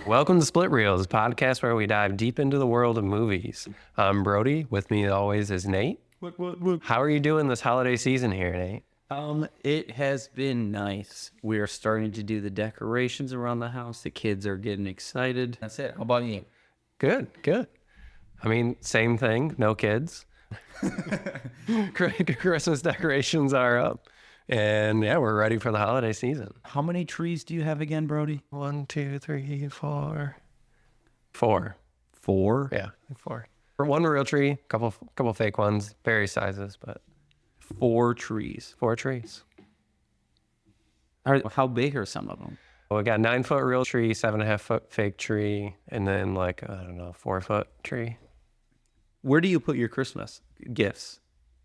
Welcome to Split Reels, a podcast where we dive deep into the world of movies. I'm Brody. With me always is Nate. What? How are you doing this holiday season here, Nate? It has been nice. We are starting to do the decorations around the house. The kids are getting excited. That's it. How about you? Good. I mean, same thing, no kids. Christmas decorations are up. And yeah, we're ready for the holiday season. How many trees do you have again, Brody? 1, 2, 3, 4. 4. 4? Yeah, 4. For one real tree, couple fake ones, various sizes, but 4 trees. 4 trees. How big are some of them? Well, we got 9-foot real tree, 7.5-foot fake tree, and then 4-foot tree. Where do you put your Christmas gifts?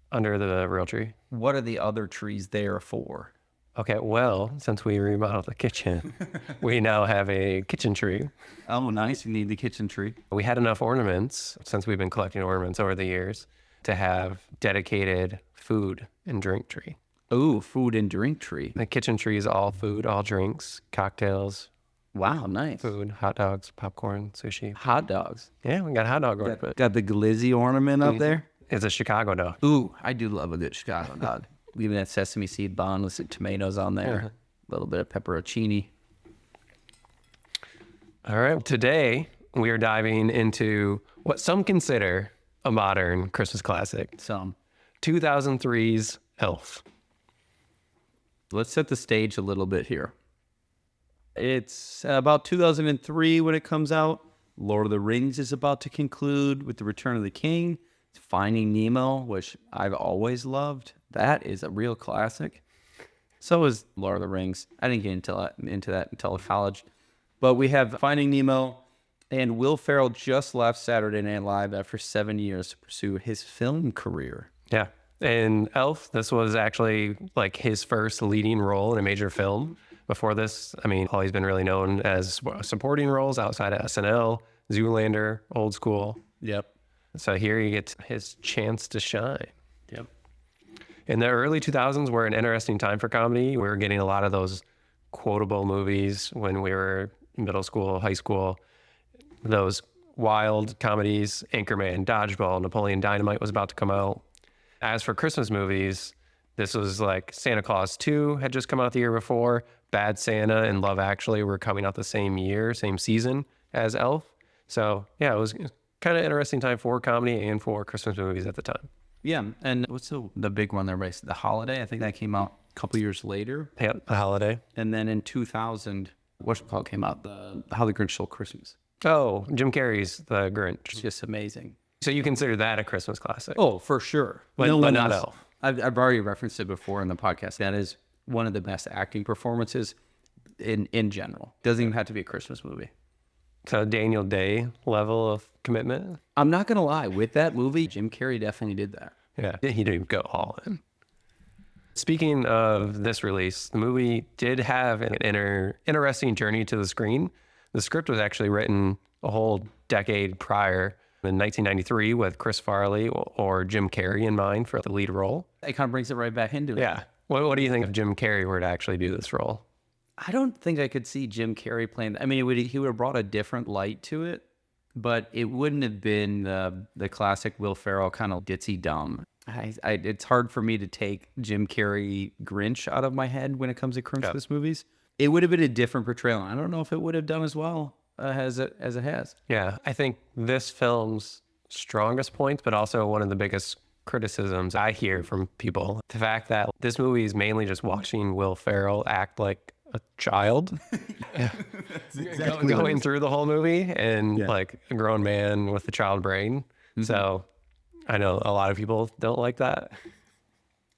Under the real tree. What are the other trees there for? Okay, well, since we remodeled the kitchen, we now have a kitchen tree. Oh, nice. You need the kitchen tree. We had enough ornaments, since we've been collecting ornaments over the years, to have dedicated food and drink tree. Oh, food and drink tree. The kitchen tree is all food, all drinks, cocktails. Wow, nice. Food, hot dogs, popcorn, sushi. Hot dogs. Yeah, we got hot dog ornament. Got the glizzy ornament up there? It's a Chicago dog. Ooh, I do love a good Chicago dog. Leaving that sesame seed bun with some tomatoes on there. A little bit of pepperoncini. All right. Today, we are diving into what some consider a modern Christmas classic. Some. 2003's Elf. Let's set the stage a little bit here. It's about 2003 when it comes out. Lord of the Rings is about to conclude with The Return of the King. Finding Nemo, which I've always loved. That is a real classic. So is Lord of the Rings. I didn't get into that until college. But we have Finding Nemo, and Will Ferrell just left Saturday Night Live after 7 years to pursue his film career. Yeah. And Elf, this was actually like his first leading role in a major film. Before this, I mean, all he's been really known as supporting roles outside of SNL, Zoolander, Old School. Yep. So here he gets his chance to shine. Yep. In the early 2000s were an interesting time for comedy. We were getting a lot of those quotable movies when we were in middle school, high school. Those wild comedies, Anchorman, Dodgeball, Napoleon Dynamite was about to come out. As for Christmas movies, this was like Santa Claus 2 had just come out the year before. Bad Santa and Love Actually were coming out the same year, same season as Elf. So yeah, it was kind of interesting time for comedy and for Christmas movies at the time. Yeah, and what's the big one there, The Holiday? I think that came out a couple years later. Yeah, The Holiday. And then in 2000, what's it called came out? How the Grinch Stole Christmas. Oh, Jim Carrey's The Grinch. It's just amazing. So you consider that a Christmas classic? Oh, for sure. But not Elf. I've already referenced it before in the podcast. That is one of the best acting performances in general. Doesn't even have to be a Christmas movie. So Daniel Day level of commitment? I'm not going to lie. With that movie, Jim Carrey definitely did that. Yeah, he didn't go all in. Speaking of this release, the movie did have an interesting journey to the screen. The script was actually written a whole decade prior, in 1993, with Chris Farley or Jim Carrey in mind for the lead role. It kind of brings it right back into it. Yeah. What do you think if Jim Carrey were to actually do this role? I don't think I could see Jim Carrey playing. I mean, he would have brought a different light to it, but it wouldn't have been the classic Will Ferrell kind of ditzy dumb. It's hard for me to take Jim Carrey Grinch out of my head when it comes to Christmas movies. It would have been a different portrayal. I don't know if it would have done as well as it has. Yeah, I think this film's strongest points, but also one of the biggest criticisms I hear from people, the fact that this movie is mainly just watching Will Ferrell act like a child. Exactly going through the whole movie and like a grown man with a child brain. Mm-hmm. So I know a lot of people don't like that.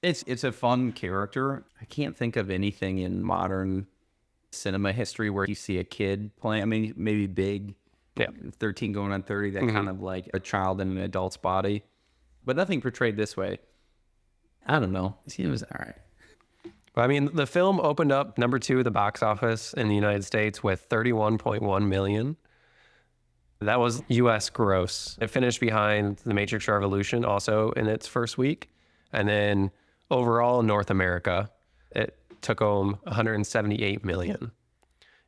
It's a fun character. I can't think of anything in modern cinema history where you see a kid playing. I mean, maybe Big, 13 going on 30, that kind of like a child in an adult's body, but nothing portrayed this way. I don't know. It was all right. I mean, the film opened up number 2 at the box office in the United States with $31.1 million. That was U.S. gross. It finished behind The Matrix Revolution also in its first week. And then overall in North America, it took home $178 million.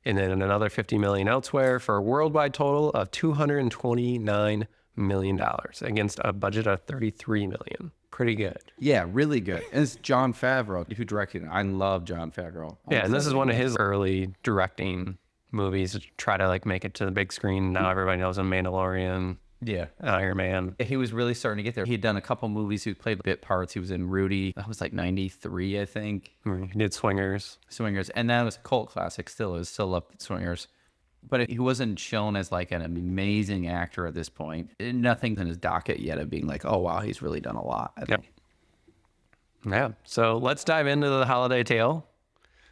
and then another $50 million elsewhere for a worldwide total of $229 million against a budget of $33 million. Pretty good. Yeah, really good. And it's Jon Favreau who directed it. I love Jon Favreau. Yeah, and this is one of his early directing movies to try to like make it to the big screen. Now everybody knows him, Mandalorian, Yeah. Iron Man. He was really starting to get there. He'd done a couple movies. He played bit parts. He was in Rudy. That was like 93, I think. He did Swingers. Swingers. And that was a cult classic still. It was still up at Swingers. But he wasn't shown as like an amazing actor at this point. Nothing's in his docket yet of being like, oh, wow, he's really done a lot. I think. Yeah. So let's dive into the holiday tale.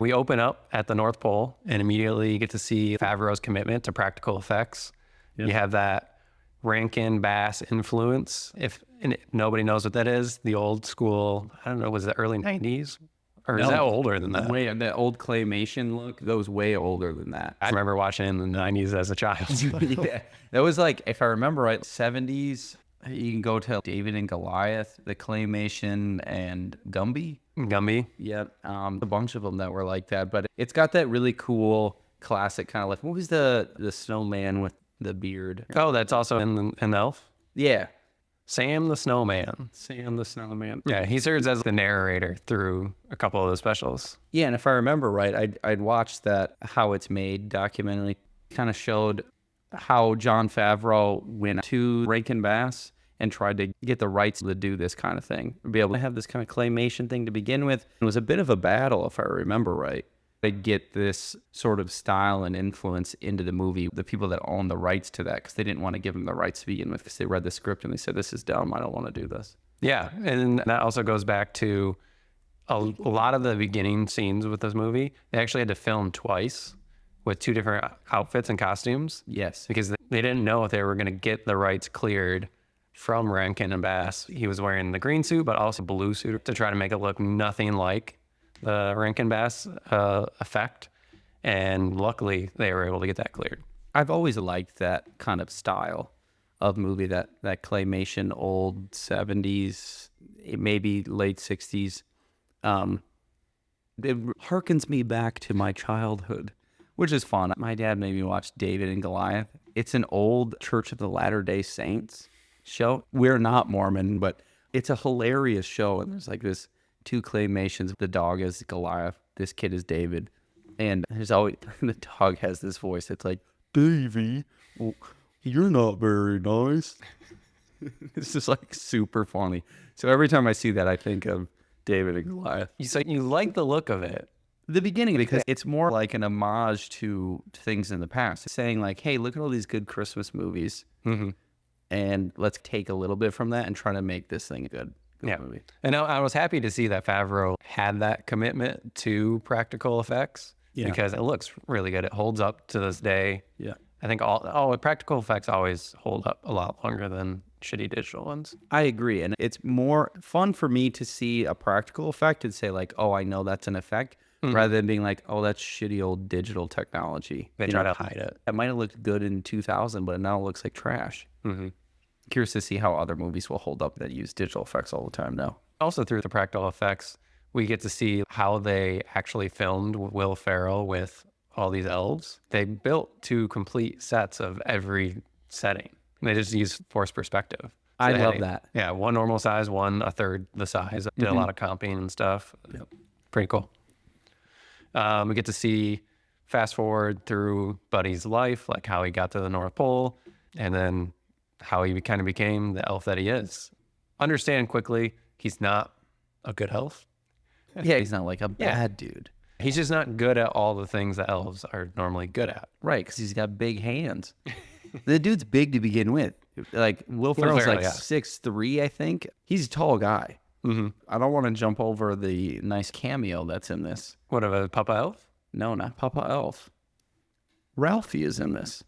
We open up at the North Pole and immediately get to see Favreau's commitment to practical effects. Yep. You have that Rankin Bass influence. If nobody knows what that is, the old school, I don't know, was it early 90s? Or is that older than that? Way, the old claymation look, that was way older than that. I remember watching it in the 90s as a child. Yeah. That was like, if I remember right, 70s. You can go to David and Goliath, the claymation, and Gumby. Yeah, a bunch of them that were like that. But it's got that really cool classic kind of like, what was the snowman with the beard? Oh, that's also in Elf? Yeah. Sam the Snowman. Yeah, he serves as the narrator through a couple of the specials. Yeah, and if I remember right, I'd watched that How It's Made documentary. Kind of showed how Jon Favreau went to Rankin Bass and tried to get the rights to do this kind of thing, be able to have this kind of claymation thing to begin with. It was a bit of a battle, if I remember right, to get this sort of style and influence into the movie, the people that own the rights to that, because they didn't want to give them the rights to begin with, because they read the script and they said, this is dumb, I don't want to do this. Yeah, and that also goes back to a lot of the beginning scenes with this movie. They actually had to film twice with two different outfits and costumes. Yes. Because they didn't know if they were going to get the rights cleared from Rankin and Bass. He was wearing the green suit, but also blue suit to try to make it look nothing like the Rankin Bass effect. And luckily, they were able to get that cleared. I've always liked that kind of style of movie, that claymation, old 70s, maybe late 60s. It harkens me back to my childhood, which is fun. My dad made me watch David and Goliath. It's an old Church of the Latter-day Saints show. We're not Mormon, but it's a hilarious show. And there's like this two claymations. The dog is Goliath. This kid is David. And there's always, the dog has this voice that's like, Davey, well, you're not very nice. It's just like super funny. So every time I see that, I think of David and Goliath. So you like the look of it? The beginning, because it's more like an homage to things in the past. It's saying like, hey, look at all these good Christmas movies. Mm-hmm. And let's take a little bit from that and try to make this thing a good movie. And I was happy to see that Favreau had that commitment to practical effects because it looks really good. It holds up to this day. Yeah. I think all practical effects always hold up a lot longer than shitty digital ones. I agree. And it's more fun for me to see a practical effect and say like, oh, I know that's an effect. Rather than being like, oh, that's shitty old digital technology. They try to hide it. It might have looked good in 2000, but now it looks like trash. Mm-hmm. Curious to see how other movies will hold up that use digital effects all the time now. Also through the practical effects, we get to see how they actually filmed Will Ferrell with all these elves. They built 2 complete sets of every setting. They just used forced perspective. So I love that. Yeah, one normal size, one a third the size. Did a lot of comping and stuff. Yep. Pretty cool. We get to see fast forward through Buddy's life, like how he got to the North Pole, and then how he kind of became the elf that he is. Understand quickly, he's not a good elf. Yeah, he's not like a bad dude. He's just not good at all the things that elves are normally good at. Right, because he's got big hands. The dude's big to begin with. Like, Will Ferrell's like 6'3", I think. He's a tall guy. Mm-hmm. I don't want to jump over the nice cameo that's in this. What, of a Papa Elf? No, not Papa Elf. Ralphie is in this.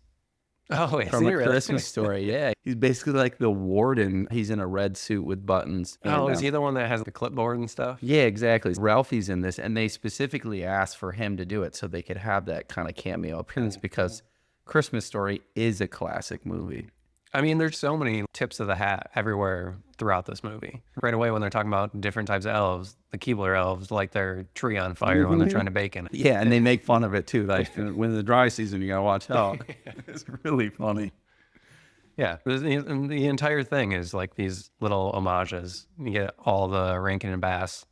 Oh, wait. From A Christmas Story, yeah. He's basically like the warden. He's in a red suit with buttons. Oh, is he the one that has the clipboard and stuff? Yeah, exactly. Ralphie's in this, and they specifically asked for him to do it so they could have that kind of cameo appearance because Christmas Story is a classic movie. I mean, there's so many tips of the hat everywhere throughout this movie. Right away when they're talking about different types of elves, the Keebler elves light their tree on fire when they're trying to bake in it. Yeah, and they make fun of it too. Like when the dry season, you gotta watch out. It's really funny. Yeah, the entire thing is like these little homages. You get all the Rankin and Bass,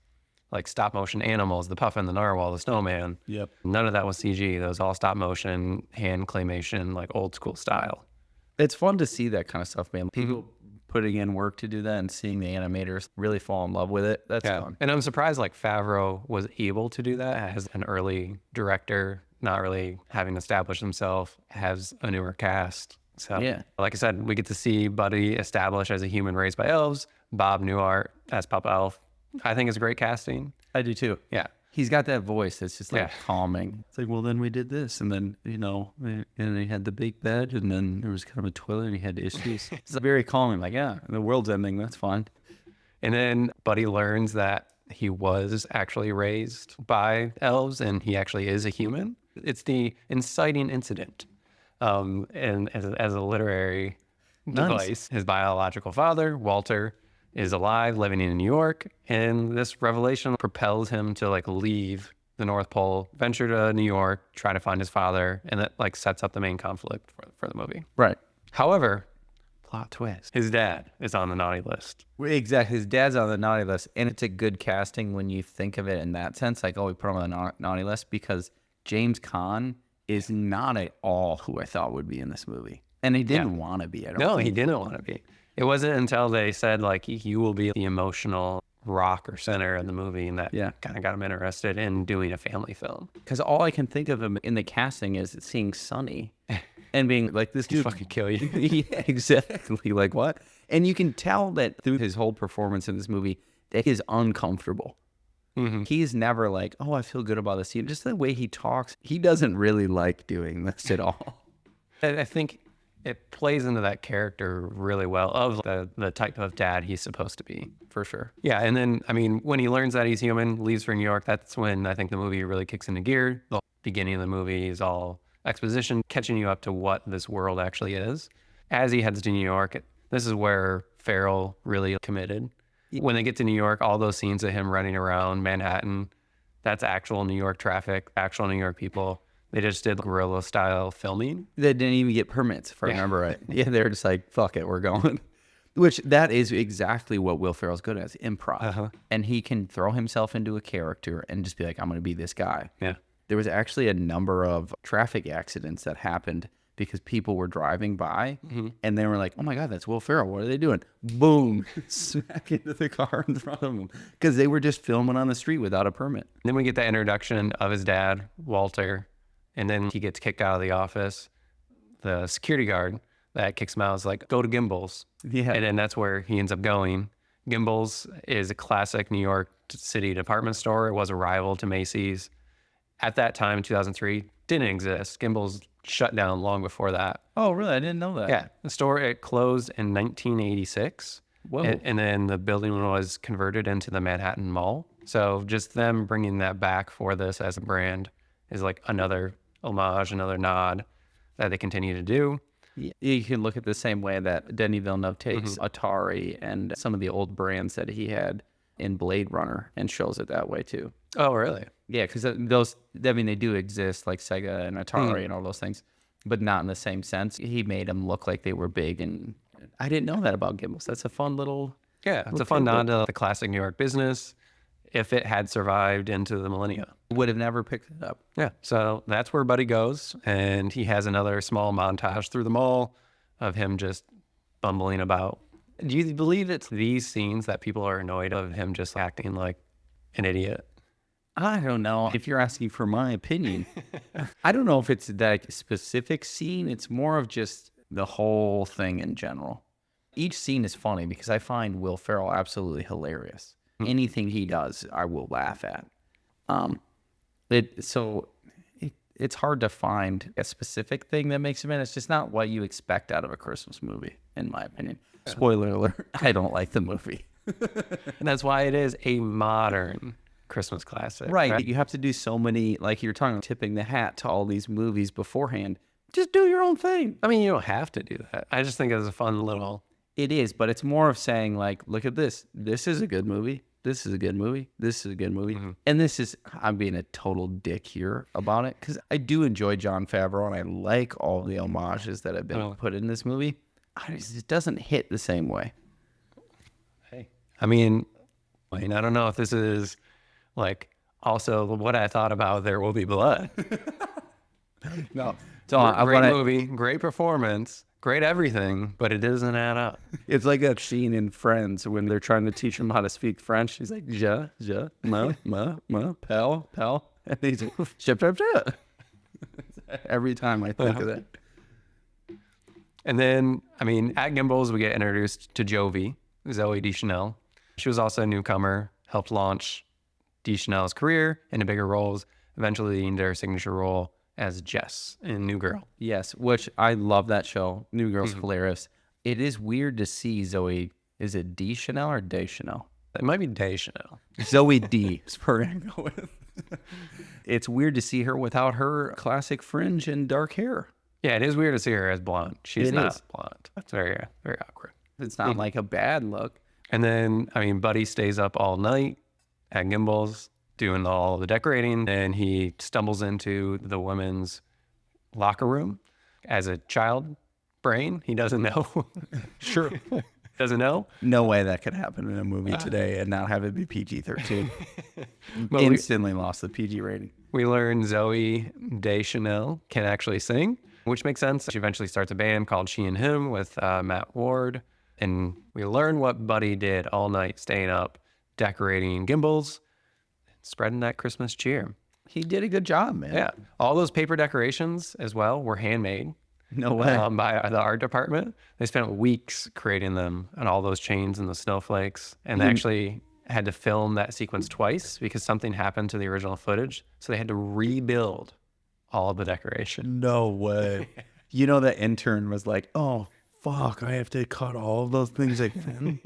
like stop motion animals, the puffin, the narwhal, the snowman. Yep. None of that was CG. That was all stop motion, hand claymation, like old school style. It's fun to see that kind of stuff, man. People putting in work to do that and seeing the animators really fall in love with it. That's fun. And I'm surprised like Favreau was able to do that as an early director, not really having established himself, has a newer cast. So, Yeah. like I said, we get to see Buddy established as a human raised by elves, Bob Newhart as Pup Elf. I think it's great casting. I do too. Yeah. He's got that voice that's just like Yeah. calming. It's like, well, then we did this. And then, and he had the big bed and then there was kind of a toilet and he had issues. It's very calming. Like, yeah, the world's ending. That's fine. And then Buddy learns that he was actually raised by elves and he actually is a human. It's the inciting incident. And as a literary device, his biological father, Walter, is alive, living in New York, and this revelation propels him to like leave the North Pole, venture to New York, try to find his father, and that like sets up the main conflict for the movie. Right. However, plot twist, his dad is on the naughty list. Exactly. His dad's on the naughty list. And it's a good casting when you think of it in that sense. Like, oh, we put him on the naughty list because James Caan is not at all who I thought would be in this movie. And he didn't want to be. I don't No, think. he didn't want to be. It wasn't until they said like you will be the emotional rock or center of the movie, and that kind of got him interested in doing a family film. Because all I can think of him in the casting is seeing Sonny and being like, this dude Fucking kill you. Yeah, exactly. Like, what? And you can tell that through his whole performance in this movie that he's uncomfortable. Mm-hmm. He's never like, oh, I feel good about this scene. Just the way he talks, he doesn't really like doing this at all. I think it plays into that character really well of the type of dad he's supposed to be, for sure. Yeah, and then, I mean, when he learns that he's human, leaves for New York, that's when I think the movie really kicks into gear. The beginning of the movie is all exposition, catching you up to what this world actually is. As he heads to New York, this is where Ferrell really committed. When they get to New York, all those scenes of him running around Manhattan, that's actual New York traffic, actual New York people. They just did guerrilla style filming. They didn't even get permits, if I remember right. Yeah, they're just like, fuck it, we're going. Which that is exactly what Will Ferrell's good at, is improv. And he can throw himself into a character and just be like, I'm going to be this guy. Yeah. There was actually a number of traffic accidents that happened because people were driving by and they were like, oh my God, that's Will Ferrell. What are they doing? Boom, smack into the car in front of them because they were just filming on the street without a permit. Then we get the introduction of his dad, Walter, and then he gets kicked out of the office. The security guard that kicks him out is like, go to Gimbel's. Yeah. And then that's where he ends up going. Gimbel's is a classic New York City department store. It was a rival to Macy's. At that time, in 2003, didn't exist. Gimbel's shut down long before that. Oh, really? I didn't know that. Yeah. The store, it closed in 1986. Whoa. And then the building was converted into the Manhattan Mall. So just them bringing that back for this as a brand is like another homage, another nod that they continue to do. You can look at the same way that Denis Villeneuve takes Atari and some of the old brands that he had in Blade Runner and shows it that way too. Oh, really? Yeah, because those, I mean, they do exist, like Sega and Atari and all those things, but not in the same sense. He made them look like they were big, and I didn't know that about Gimbels. That's a fun little... Yeah, it's a fun nod to the classic New York business. If it had survived into the millennia, would have never picked it up. Yeah, so that's where Buddy goes, and he has another small montage through the mall of him just bumbling about. Do you believe it's these scenes that people are annoyed of him just acting like an idiot? I don't know. If you're asking for my opinion, I don't know if it's that specific scene. It's more of just the whole thing in general. Each scene is funny because I find Will Ferrell absolutely hilarious. Anything he does, I will laugh at. It's hard to find a specific thing that makes him in. It's just not what you expect out of a Christmas movie, in my opinion. Spoiler alert, I don't like the movie. And that's why it is a modern Christmas classic. Right. You have to do so many, like you're talking about tipping the hat to all these movies beforehand. Just do your own thing. I mean, you don't have to do that. I just think it's a fun little. It is, but it's more of saying like, look at this. This is a good movie. This is a good movie. This is a good movie. And this is, I'm being a total dick here about it because I do enjoy Jon Favreau and I like all the homages that have been put in this movie. It doesn't hit the same way. Hey, I mean, I don't know if this is like also what I thought about There Will Be Blood. No. Great movie, great performance, great everything, but it doesn't add up. It's like that scene in Friends when they're trying to teach him how to speak French. He's like, ja, ma, pal. And he's like, ship. Every time I think of that. And then, I mean, at Gimbals, we get introduced to Jovi, Zooey Deschanel. She was also a newcomer, helped launch Deschanel's career into bigger roles, eventually leading to her signature role as Jess in New Girl. Yes, which I love that show. New Girl's hilarious. It is weird to see Zoe. Is it Deschanel or Deschanel? It might be Deschanel. Zoe D is per go with. It's weird to see her without her classic fringe and dark hair. Yeah, it is weird to see her as blonde. She's not blonde. That's very, very awkward. It's not like a bad look. And then, I mean, Buddy stays up all night at Gimbals doing all the decorating, and he stumbles into the women's locker room. As a child brain, he doesn't know. Sure. Doesn't know. No way that could happen in a movie today and not have it be PG-13. Instantly lost the PG rating. We learn Zoe Deschanel can actually sing, which makes sense. She eventually starts a band called She and Him with Matt Ward. And we learn what Buddy did all night, staying up, decorating Gimbals, spreading that Christmas cheer. He did a good job, man. Yeah. All those paper decorations as well were handmade. No way. By the art department. They spent weeks creating them and all those chains and the snowflakes. And they actually had to film that sequence twice because something happened to the original footage. So they had to rebuild all of the decoration. No way. You know, the intern was like, oh, fuck, I have to cut all of those things again.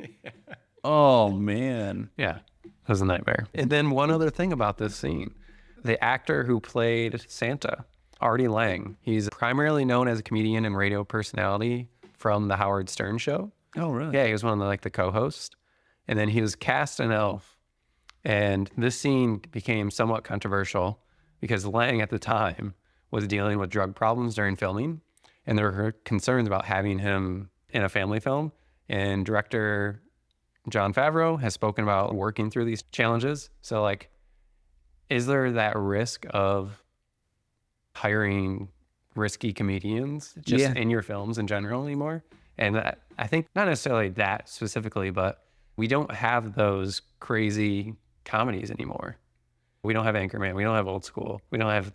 Oh, man. Yeah, it was a nightmare. And then one other thing about this scene. The actor who played Santa, Artie Lang, he's primarily known as a comedian and radio personality from the Howard Stern show. Oh, really? Yeah, he was one of the co-hosts. And then he was cast an elf. And this scene became somewhat controversial because Lang at the time was dealing with drug problems during filming. And there were concerns about having him in a family film. And director Jon Favreau has spoken about working through these challenges. So, like, is there that risk of hiring risky comedians just in your films in general anymore? And I think not necessarily that specifically, but we don't have those crazy comedies anymore. We don't have Anchorman. We don't have Old School. We don't have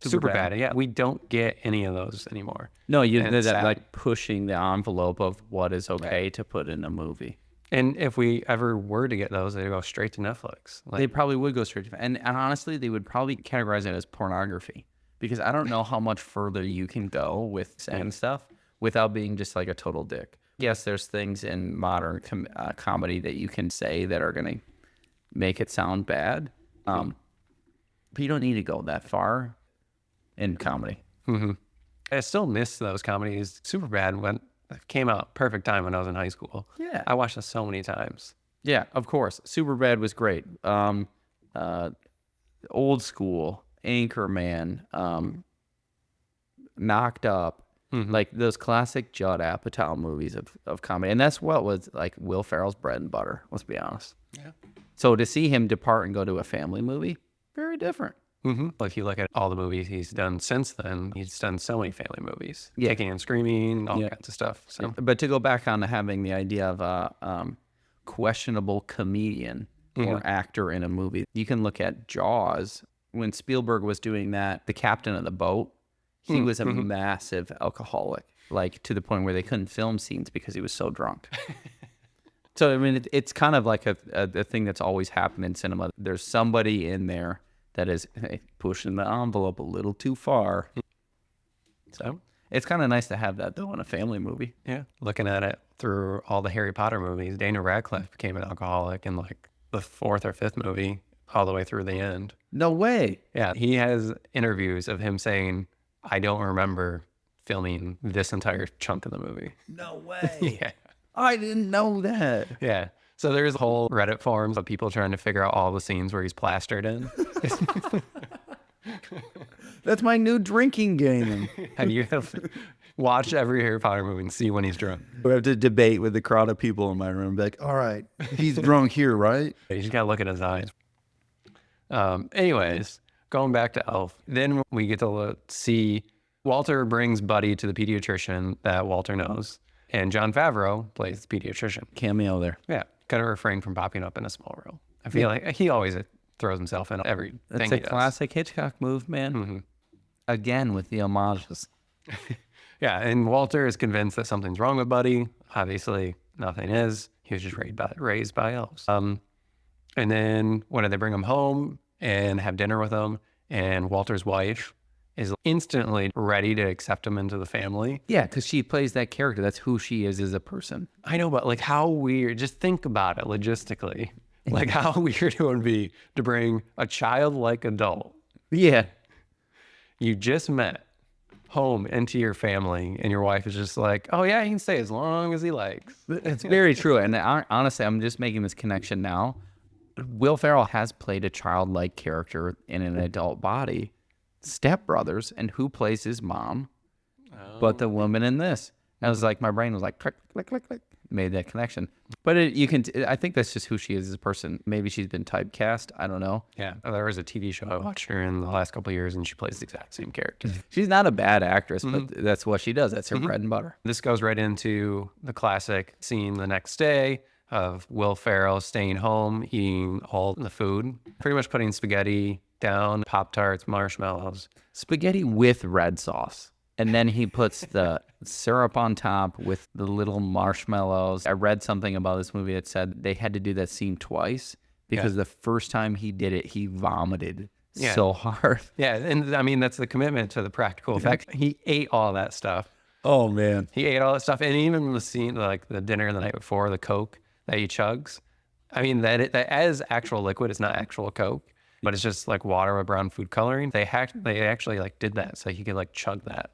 Superbad. Yeah, we don't get any of those anymore. No, they're like pushing the envelope of what is okay to put in a movie. And if we ever were to get those, they'd go straight to Netflix. They probably would go straight to, and honestly, they would probably categorize it as pornography because I don't know how much further you can go with saying stuff without being just like a total dick. Yes, there's things in modern comedy that you can say that are going to make it sound bad, but you don't need to go that far in comedy. Mm-hmm. I still miss those comedies. Superbad when it came out perfect time when I was in high school. Yeah, I watched this so many times. Yeah, of course. Superbad was great. Old School, Anchorman, Knocked Up, like those classic Judd Apatow movies of comedy. And that's what was like Will Ferrell's bread and butter, let's be honest. Yeah. So to see him depart and go to a family movie, very different. But if you look at all the movies he's done since then, he's done so many family movies. Kicking and Screaming, all kinds of stuff. So, but to go back on to having the idea of a questionable comedian or actor in a movie, you can look at Jaws. When Spielberg was doing that, the captain of the boat, he was a massive alcoholic, like to the point where they couldn't film scenes because he was so drunk. So, I mean, it's kind of like a thing that's always happened in cinema. There's somebody in there that is pushing the envelope a little too far. So it's kind of nice to have that, though, in a family movie. Yeah. Looking at it through all the Harry Potter movies, Daniel Radcliffe became an alcoholic in like the fourth or fifth movie all the way through the end. No way. Yeah. He has interviews of him saying, I don't remember filming this entire chunk of the movie. No way. Yeah. I didn't know that. Yeah. So there's whole Reddit forums of people trying to figure out all the scenes where he's plastered in. That's my new drinking game. And you have watched every Harry Potter movie and see when he's drunk. We have to debate with the crowd of people in my room. Be like, all right, he's drunk here, right? You just got to look at his eyes. Anyways, going back to Elf, then we get to see Walter brings Buddy to the pediatrician that Walter knows. And Jon Favreau plays the pediatrician. Cameo there. Yeah. Kind of refrain from popping up in a small role. I feel like he always throws himself in everything. That's a classic Hitchcock move, man. Mm-hmm. Again, with the homages. Yeah. And Walter is convinced that something's wrong with Buddy. Obviously, nothing is. He was just raised by elves. And then when they bring him home and have dinner with him, and Walter's wife is instantly ready to accept him into the family. Yeah, because she plays that character. That's who she is as a person. I know, but like how weird, just think about it logistically. Like how weird it would be to bring a childlike adult Yeah. you just met home into your family, and your wife is just like, oh yeah, he can stay as long as he likes. It's very true. And honestly, I'm just making this connection now. Will Ferrell has played a childlike character in an adult body. Step Brothers, and who plays his mom? But the woman in this. I was like, my brain was like, click, click, click, click. Made that connection. But I think that's just who she is as a person. Maybe she's been typecast. I don't know. Yeah, there was a TV show I watched her in the last couple of years, and she plays the exact same character. She's not a bad actress, but that's what she does. That's her bread and butter. This goes right into the classic scene the next day of Will Ferrell staying home, eating all the food, pretty much putting spaghetti down, Pop-Tarts, marshmallows. Spaghetti with red sauce. And then he puts the syrup on top with the little marshmallows. I read something about this movie that said they had to do that scene twice because the first time he did it, he vomited so hard. Yeah, and I mean, that's the commitment to the practical effects. He ate all that stuff. Oh, man. He ate all that stuff. And even the scene, like the dinner the night before, the Coke that he chugs, I mean, that as actual liquid, it's not actual Coke, but it's just like water with brown food coloring. They actually like did that so he could like chug that,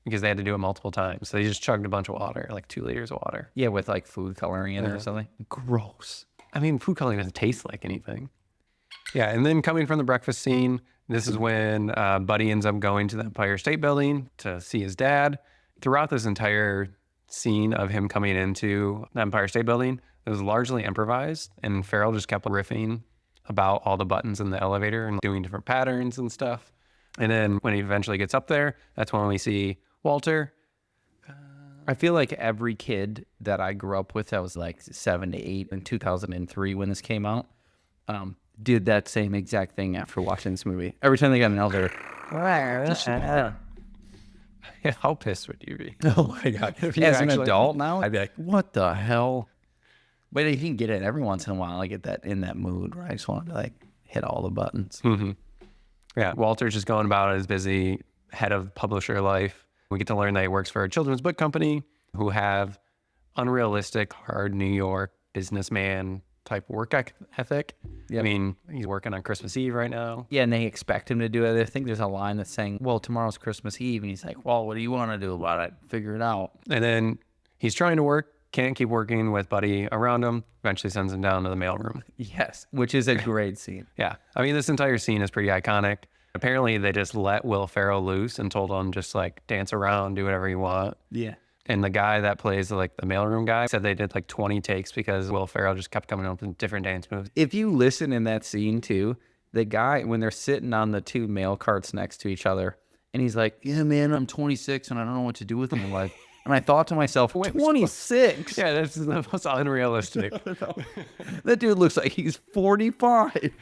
because they had to do it multiple times. So they just chugged a bunch of water, like 2 liters of water. Yeah, with like food coloring in it or something. Gross. I mean, food coloring doesn't taste like anything. Yeah, and then coming from the breakfast scene, this is when Buddy ends up going to the Empire State Building to see his dad. Throughout this entire scene of him coming into the Empire State Building, it was largely improvised, and Farrell just kept riffing about all the buttons in the elevator and doing different patterns and stuff. And then when he eventually gets up there, that's when we see Walter. I feel like every kid that I grew up with, that was like 7 to 8 in 2003 when this came out, did that same exact thing after watching this movie. Every time they got an elevator. Yeah, how pissed would you be? Oh my God. As an adult now, I'd be like, what the hell? But you can get it every once in a while. I get that in that mood where I just want to like hit all the buttons. Mm-hmm. Yeah, Walter's just going about his busy head of publisher life. We get to learn that he works for a children's book company who have unrealistic, hard New York businessman type work ethic. Yep. I mean, he's working on Christmas Eve right now. Yeah, and they expect him to do it. I think there's a line that's saying, well, tomorrow's Christmas Eve. And he's like, well, what do you want to do about it? Figure it out. And then he's trying to work, can't keep working with Buddy around him, eventually sends him down to the mailroom. Yes, which is a great scene. Yeah. I mean, this entire scene is pretty iconic. Apparently, they just let Will Ferrell loose and told him just like dance around, do whatever you want. Yeah. And the guy that plays like the mailroom guy said they did like 20 takes because Will Ferrell just kept coming up with different dance moves. If you listen in that scene too, the guy, when they're sitting on the 2 mail carts next to each other, and he's like, yeah, man, I'm 26 and I don't know what to do with my life. And I thought to myself, 26? Yeah, that's the most unrealistic. That dude looks like he's 45.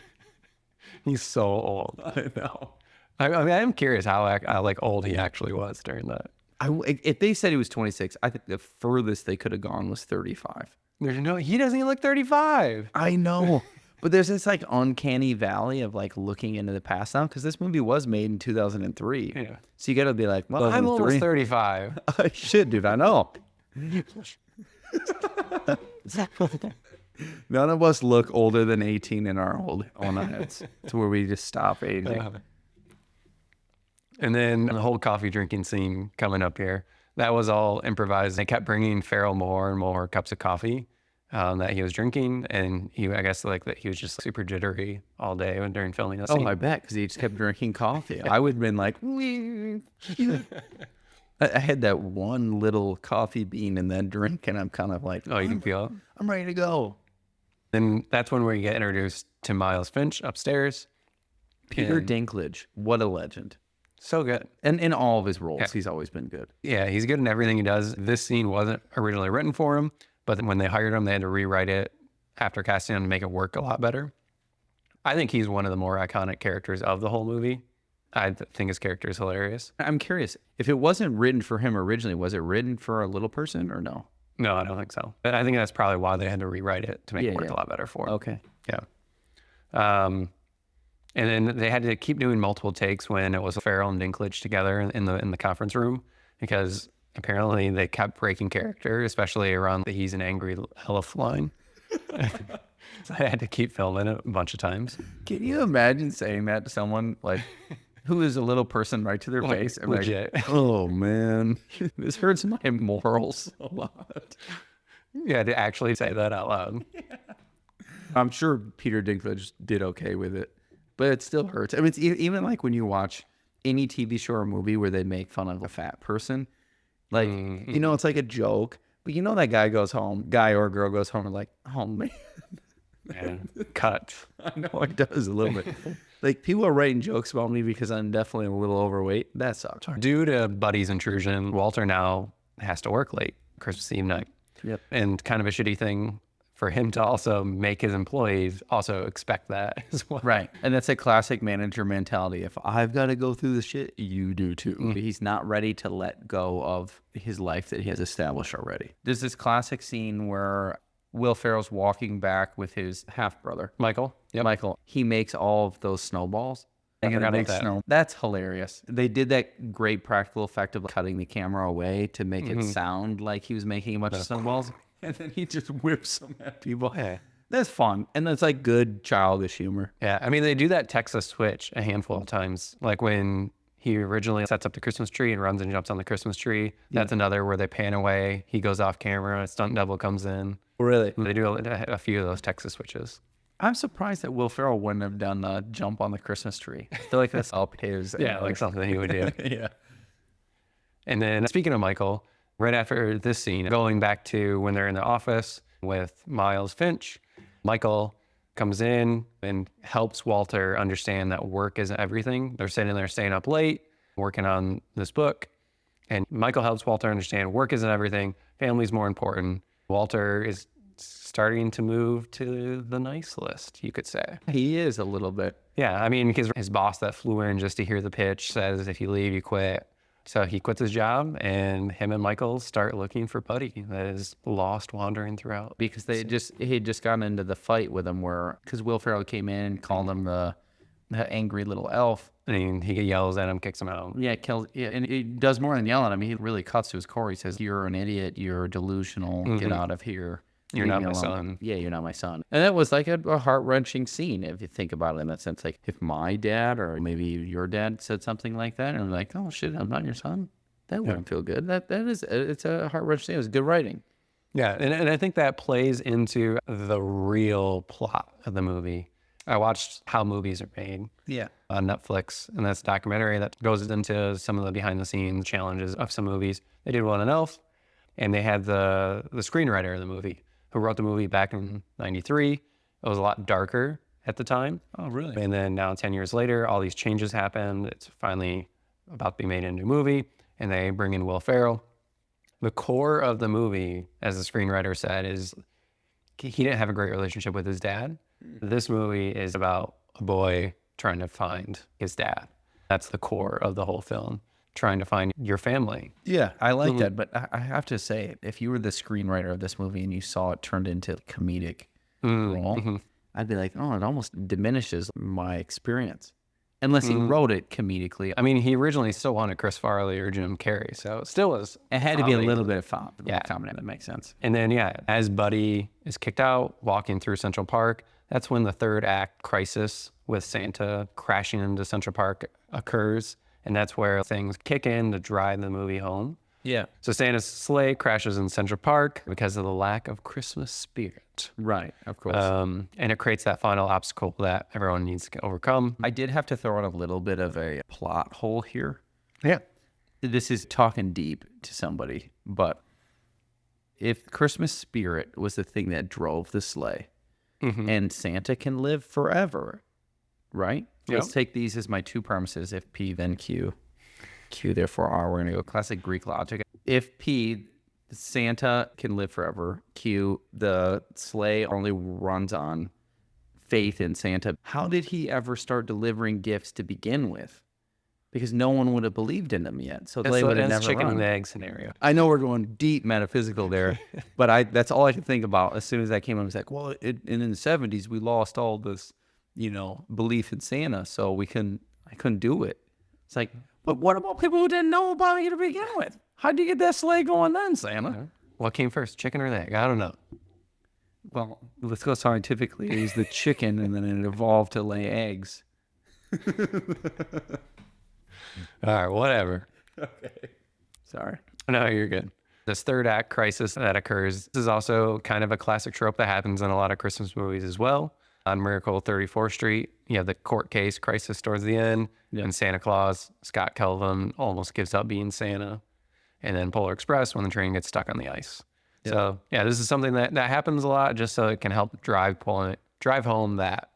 He's so old. I know. I mean, I am curious how like old he actually was during that. If they said he was 26, I think the furthest they could have gone was 35. There's no, he doesn't even look 35. I know. But there's this like uncanny valley of like looking into the past now, because this movie was made in 2003. Yeah. So you got to be like, well, I'm almost 35. Shit, dude, I know. None of us look older than 18 in our own heads. It's where we just stop aging. And then the whole coffee drinking scene coming up here, that was all improvised. They kept bringing Farrell more and more cups of coffee that he was drinking. And I guess like that he was just super jittery all day during filming the scene. Oh, I bet, because he just kept drinking coffee. I would have been like, I had that one little coffee bean in that drink, and I'm kind of like, Oh, you can feel it? I'm ready to go. Then that's when we get introduced to Miles Finch upstairs. Peter And Dinklage, what a legend. so good. And in all of his roles, Yeah. he's always been good. Yeah, he's good in everything he does. This scene wasn't originally written for him, but when they hired him, they had to rewrite it after casting him to make it work a lot better. I think he's one of the more iconic characters of the whole movie. I think his character is hilarious. I'm curious, if it wasn't written for him originally, was it written for a little person or no? No, I don't think so. But I think that's probably why they had to rewrite it to make it work Yeah. a lot better for him. Okay. Yeah. And then they had to keep doing multiple takes when it was Farrell and Dinklage together in the conference room because apparently they kept breaking character, especially around the "he's an angry elf" line. So I had to keep filming it a bunch of times. Can you imagine saying that to someone like who is a little person right to their face? And legit. like, oh man, this hurts my morals a lot. Yeah, to actually say that out loud. I'm sure Peter Dinklage did okay with it, but it still hurts. I mean, it's even like when you watch any TV show or movie where they make fun of a fat person, like, you know, it's like a joke, but you know that guy or girl goes home and like, oh man. Man, cut. I know it does a little bit. Like, people are writing jokes about me because I'm definitely a little overweight. That sucks. Due to Buddy's intrusion, Walter now has to work late Christmas Eve night. Yep. And kind of a shitty thing for him to also make his employees also expect that as well. Right. And that's a classic manager mentality. If I've got to go through the shit, you do too. He's not ready to let go of his life that he has established already. There's this classic scene where Will Ferrell's walking back with his half-brother. Michael? Yep. Michael. He makes all of those snowballs. I forgot about that. That's hilarious. They did that great practical effect of cutting the camera away to make it sound like he was making a bunch of snowballs. And then he just whips them at people. Yeah. That's fun. And that's like good childish humor. Yeah. I mean, they do that Texas switch a handful of times. Like when he originally sets up the Christmas tree and runs and jumps on the Christmas tree. That's another where they pan away. He goes off camera. A stunt double comes in. Really? They do a few of those Texas switches. I'm surprised that Will Ferrell wouldn't have done the jump on the Christmas tree. I feel like that's up his. Yeah, like something he would do. Yeah. And then speaking of Michael, right after this scene, going back to when they're in the office with Miles Finch, Michael comes in and helps Walter understand that work isn't everything. They're sitting there staying up late, working on this book. And Michael helps Walter understand work isn't everything. Family's more important. Walter is starting to move to the nice list, you could say. He is a little bit. Yeah, I mean, because his boss that flew in just to hear the pitch says, if you leave, you quit. So he quits his job, and him and Michael start looking for Buddy that is lost, wandering throughout. Because he had just gotten into the fight with him because Will Ferrell came in and called him the angry little elf. And he yells at him, kicks him out. Yeah, and he does more than yell at him. He really cuts to his core. He says, "You're an idiot. You're delusional. Get out of here. You're Leave not me my alone." son. Yeah, you're not my son. And that was like a heart-wrenching scene if you think about it in that sense. Like if my dad or maybe your dad said something like that, and I'm like, "Oh shit, I'm not your son." That wouldn't feel good. It's a heart-wrenching scene. It was good writing. Yeah, and I think that plays into the real plot of the movie. I watched How Movies Are Made on Netflix, and that's a documentary that goes into some of the behind-the-scenes challenges of some movies. They did one on Elf, and they had the screenwriter of the movie who wrote the movie back in '93. It was a lot darker at the time. Oh, really? And then now 10 years later, all these changes happened. It's finally about to be made into a movie, and they bring in Will Ferrell. The core of the movie, as the screenwriter said, is he didn't have a great relationship with his dad. This movie is about a boy trying to find his dad. That's the core of the whole film, trying to find your family. Yeah, I like that. But I have to say, if you were the screenwriter of this movie and you saw it turned into comedic role, I'd be like, oh, it almost diminishes my experience. Unless he wrote it comedically. I mean, he originally still wanted Chris Farley or Jim Carrey, so it still was. It had to be a comedy. little bit of comedy. That makes sense. And then, as Buddy is kicked out, walking through Central Park, that's when the third act crisis with Santa crashing into Central Park occurs. And that's where things kick in to drive the movie home. Yeah. So Santa's sleigh crashes in Central Park because of the lack of Christmas spirit. Right, of course. And it creates that final obstacle that everyone needs to overcome. I did have to throw in a little bit of a plot hole here. Yeah. This is talking deep to somebody, but if Christmas spirit was the thing that drove the sleigh, and Santa can live forever, right? Yep. Let's take these as my two premises. If P, then Q. Q, therefore R. We're going to go classic Greek logic. If P, Santa can live forever. Q, the sleigh only runs on faith in Santa. How did he ever start delivering gifts to begin with? Because no one would have believed in him yet. So they would have never chicken run. and egg scenario. I know we're going deep metaphysical there, but that's all I could think about as soon as I came on. I was like, well, in the 70s, we lost all this, belief in Santa, so I couldn't do it. It's like, but what about people who didn't know about it to begin with? How'd you get that sleigh going then, Santa? What came first, chicken or the egg? I don't know. Well, let's go scientifically. It was the chicken, and then it evolved to lay eggs. All right, whatever. Okay. Sorry. No, you're good. This third act crisis that occurs, this is also kind of a classic trope that happens in a lot of Christmas movies as well. On Miracle 34th Street, you have the court case crisis towards the end, and Santa Claus, Scott Kelvin, almost gives up being Santa. And then Polar Express when the train gets stuck on the ice. So, this is something that happens a lot just so it can help drive home that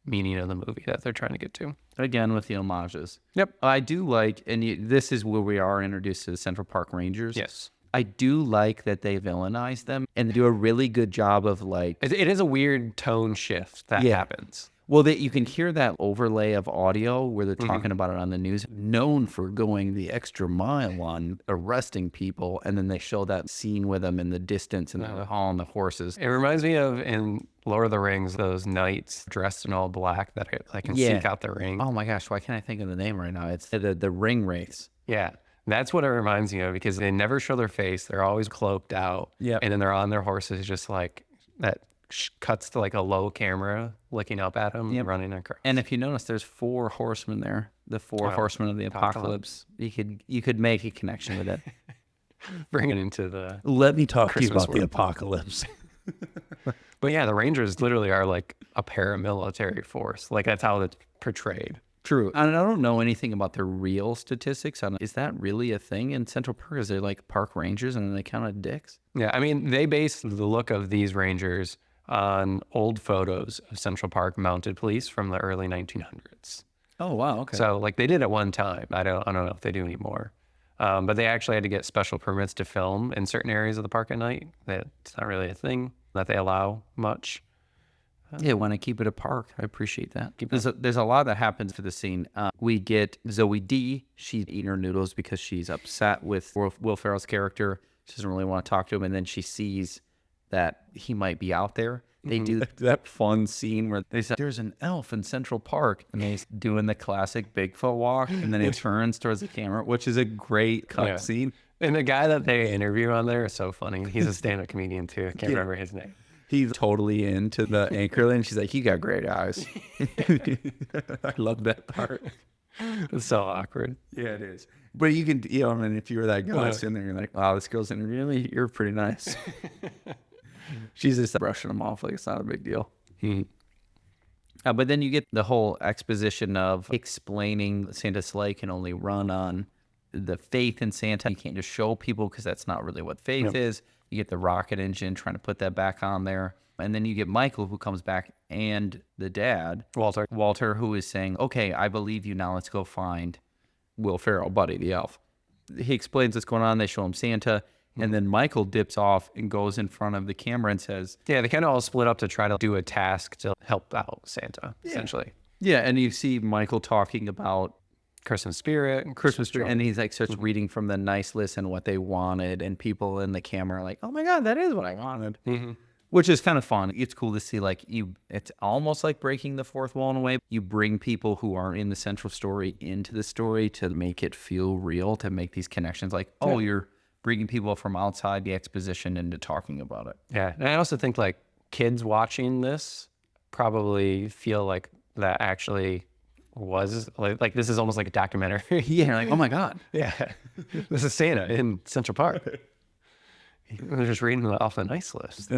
meaning of the movie that they're trying to get to. Again, with the homages. Yep. I do like, this is where we are introduced to the Central Park Rangers. Yes. I do like that they villainize them and do a really good job of It is a weird tone shift that happens. Well, you can hear that overlay of audio where they're talking about it on the news, known for going the extra mile on arresting people. And then they show that scene with them in the distance and they're hauling the horses. It reminds me of in Lord of the Rings, those knights dressed in all black that can seek out the ring. Oh my gosh, why can't I think of the name right now? It's the ring wraiths. Yeah. That's what it reminds me of because they never show their face. They're always cloaked out. Yeah. And then they're on their horses just like that cuts to like a low camera looking up at them running across. And if you notice, there's 4 horsemen there. The 4 horsemen of the apocalypse. You could make a connection with it. Bring it into the Let me talk Christmas to you about world. the apocalypse. But yeah, the Rangers literally are like a paramilitary force. Like that's how it's portrayed. True. And I don't know anything about their real statistics. Is that really a thing in Central Park? Is there like park rangers and they count dicks? Yeah, I mean, they base the look of these Rangers on old photos of Central Park mounted police from the early 1900s. Oh, wow. Okay. So like they did at one time. I don't know if they do anymore. But they actually had to get special permits to film in certain areas of the park at night. It's not really a thing that they allow much. Yeah, when I keep it a park, I appreciate that. There's a lot that happens for the scene. We get Zoe D. She's eating her noodles because she's upset with Will Ferrell's character. She doesn't really want to talk to him, and then she sees that he might be out there. They do that fun scene where they say, there's an elf in Central Park, and he's doing the classic Bigfoot walk, and then he turns towards the camera, which is a great cut scene. And the guy that they interview on there is so funny. He's a stand-up comedian too. I can't remember his name. He's totally into the anchor and she's like, you got great eyes. I love that part. It's so awkward. Yeah, it is. But you can, and if you were that guy sitting there, you're like, wow, this girl's interviewing me. You're pretty nice. She's just brushing them off like it's not a big deal. But then you get the whole exposition of explaining Santa's sleigh can only run on the faith in Santa. You can't just show people because that's not really what faith is. You get the rocket engine trying to put that back on there. And then you get Michael who comes back and the dad, Walter, who is saying, okay, I believe you. Now let's go find Will Ferrell, Buddy the elf. He explains what's going on. They show him Santa. And then Michael dips off and goes in front of the camera and says... Yeah, they kind of all split up to try to do a task to help out Santa, essentially. Yeah, and you see Michael talking about Christmas spirit. And he's like starts reading from the nice list and what they wanted, and people in the camera are like, oh my God, that is what I wanted. Which is kind of fun. It's cool to see it's almost like breaking the fourth wall in a way. You bring people who aren't in the central story into the story to make it feel real, to make these connections you're bringing people from outside the exposition into talking about it. Yeah, and I also think kids watching this probably feel like that actually was like this is almost like a documentary. Yeah, like, oh my God. Yeah, this is Santa in Central Park. They're just reading off the nice list.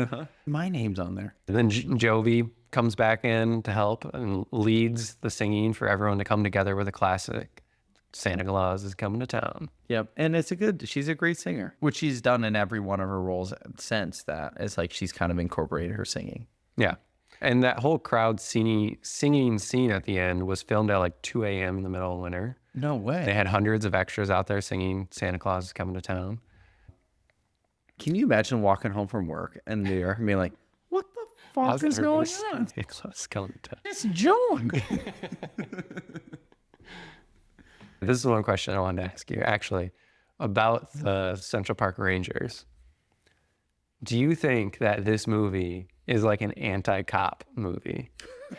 My name's on there. And then Jovi comes back in to help and leads the singing for everyone to come together with a classic. Santa Claus is coming to town. Yep. And she's a great singer, which she's done in every one of her roles since that. It's like she's kind of incorporated her singing. Yeah. And that whole crowd singing scene at the end was filmed at like 2 a.m. in the middle of winter. No way. They had hundreds of extras out there singing Santa Claus is coming to town. Can you imagine walking home from work and New York and being like, what the fuck is going on? Santa Claus is coming to town. It's Jon. This is one question I wanted to ask you, actually, about the Central Park Rangers. Do you think that this movie is like an anti-cop movie?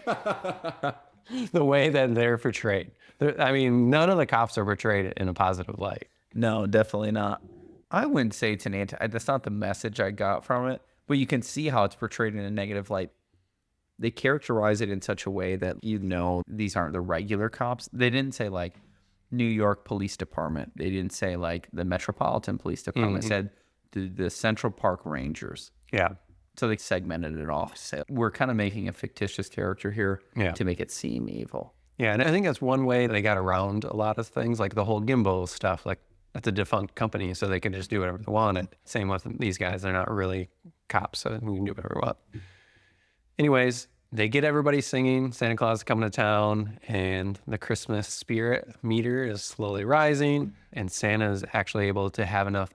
The way that they're portrayed. I mean, none of the cops are portrayed in a positive light. No, definitely not. I wouldn't say it's an anti. That's not the message I got from it. But you can see how it's portrayed in a negative light. They characterize it in such a way that these aren't the regular cops. They didn't say like New York Police Department. They didn't say like the Metropolitan Police Department. They said the Central Park Rangers. Yeah. So they segmented it off. So we're kind of making a fictitious character here to make it seem evil. Yeah, and I think that's one way they got around a lot of things, like the whole gimbal stuff. Like, that's a defunct company, so they can just do whatever they wanted. Same with these guys. They're not really cops, so we can do whatever we want. Anyways, they get everybody singing Santa Claus is coming to town, and the Christmas spirit meter is slowly rising, and Santa is actually able to have enough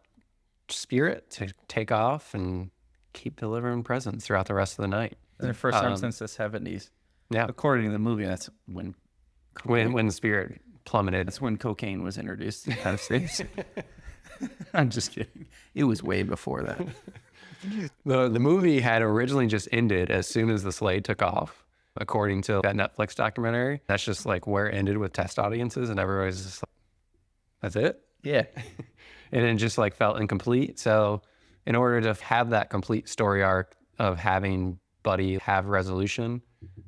spirit to take off and keep delivering presents throughout the rest of the night. The first time since the 70s. Yeah. According to the movie, that's when the spirit plummeted. That's when cocaine was introduced to the United States. I'm just kidding. It was way before that. The movie had originally just ended as soon as the sleigh took off, according to that Netflix documentary. That's just like where it ended with test audiences, and everybody's just like, that's it? Yeah. And it just like felt incomplete. So in order to have that complete story arc of having Buddy have resolution,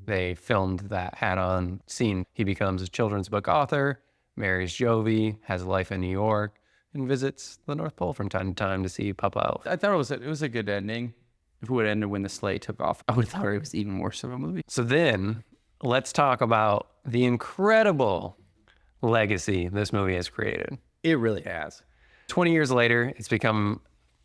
they filmed that add-on scene. He becomes a children's book author, marries Jovi, has a life in New York, and visits the North Pole from time to time to see Papa Elf. I thought it was a good ending. If it would have ended when the sleigh took off, I would have thought it was even worse of a movie. So then let's talk about the incredible legacy this movie has created. It really has. 20 years later, it's become,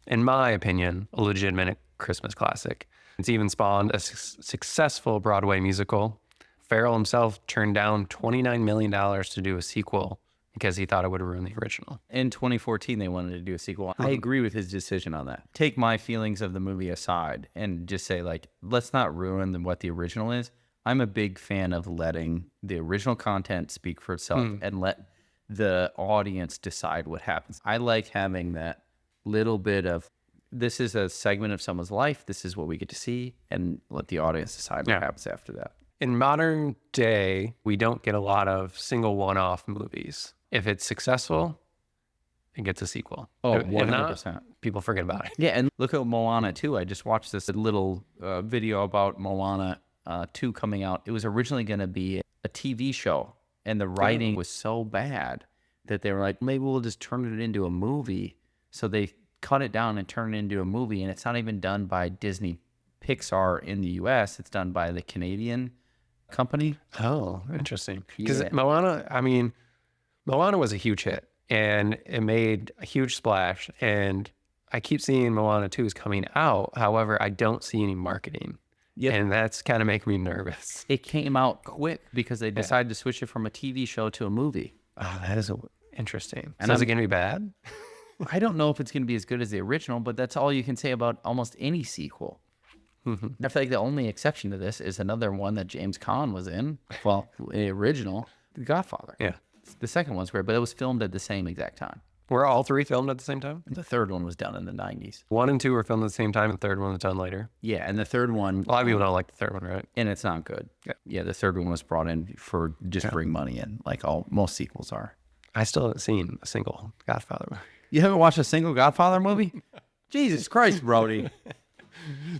in my opinion, a legitimate Christmas classic. It's even spawned a successful Broadway musical. Farrell himself turned down $29 million to do a sequel because he thought it would ruin the original. In 2014, they wanted to do a sequel. I agree with his decision on that. Take my feelings of the movie aside and just say, like, let's not ruin what the original is. I'm a big fan of letting the original content speak for itself and let the audience decide what happens. I like having that little bit of, this is a segment of someone's life, this is what we get to see, and let the audience decide what happens after that. In modern day, we don't get a lot of single one-off movies. If it's successful, it gets a sequel. Oh, If 100%. not, people forget about it. Yeah, and look at Moana 2. I just watched this little video about Moana 2 coming out. It was originally going to be a TV show, and the writing was so bad that they were like, maybe we'll just turn it into a movie. So they cut it down and turn it into a movie, and it's not even done by Disney Pixar in the US. It's done by the Canadian company. Oh, interesting. Because Moana was a huge hit, and it made a huge splash, and I keep seeing Moana 2 is coming out. However, I don't see any marketing. Yep. And that's kind of making me nervous. It came out quick because they decided to switch it from a TV show to a movie. Oh, that is interesting. And So is it going to be bad? I don't know if it's going to be as good as the original, but that's all you can say about almost any sequel. I feel like the only exception to this is another one that James Caan was in. Well, the original, The Godfather. Yeah. The second one's great, but it was filmed at the same exact time. Were all three filmed at the same time? The third one was done in the 90s. 1 and 2 were filmed at the same time, and the third one was done later. Yeah, and the third one... A lot of people don't like the third one, right? And it's not good. Yeah, the third one was brought in for just bring money in, like most sequels are. I still haven't seen a single Godfather movie. You haven't watched a single Godfather movie? Jesus Christ, Brody.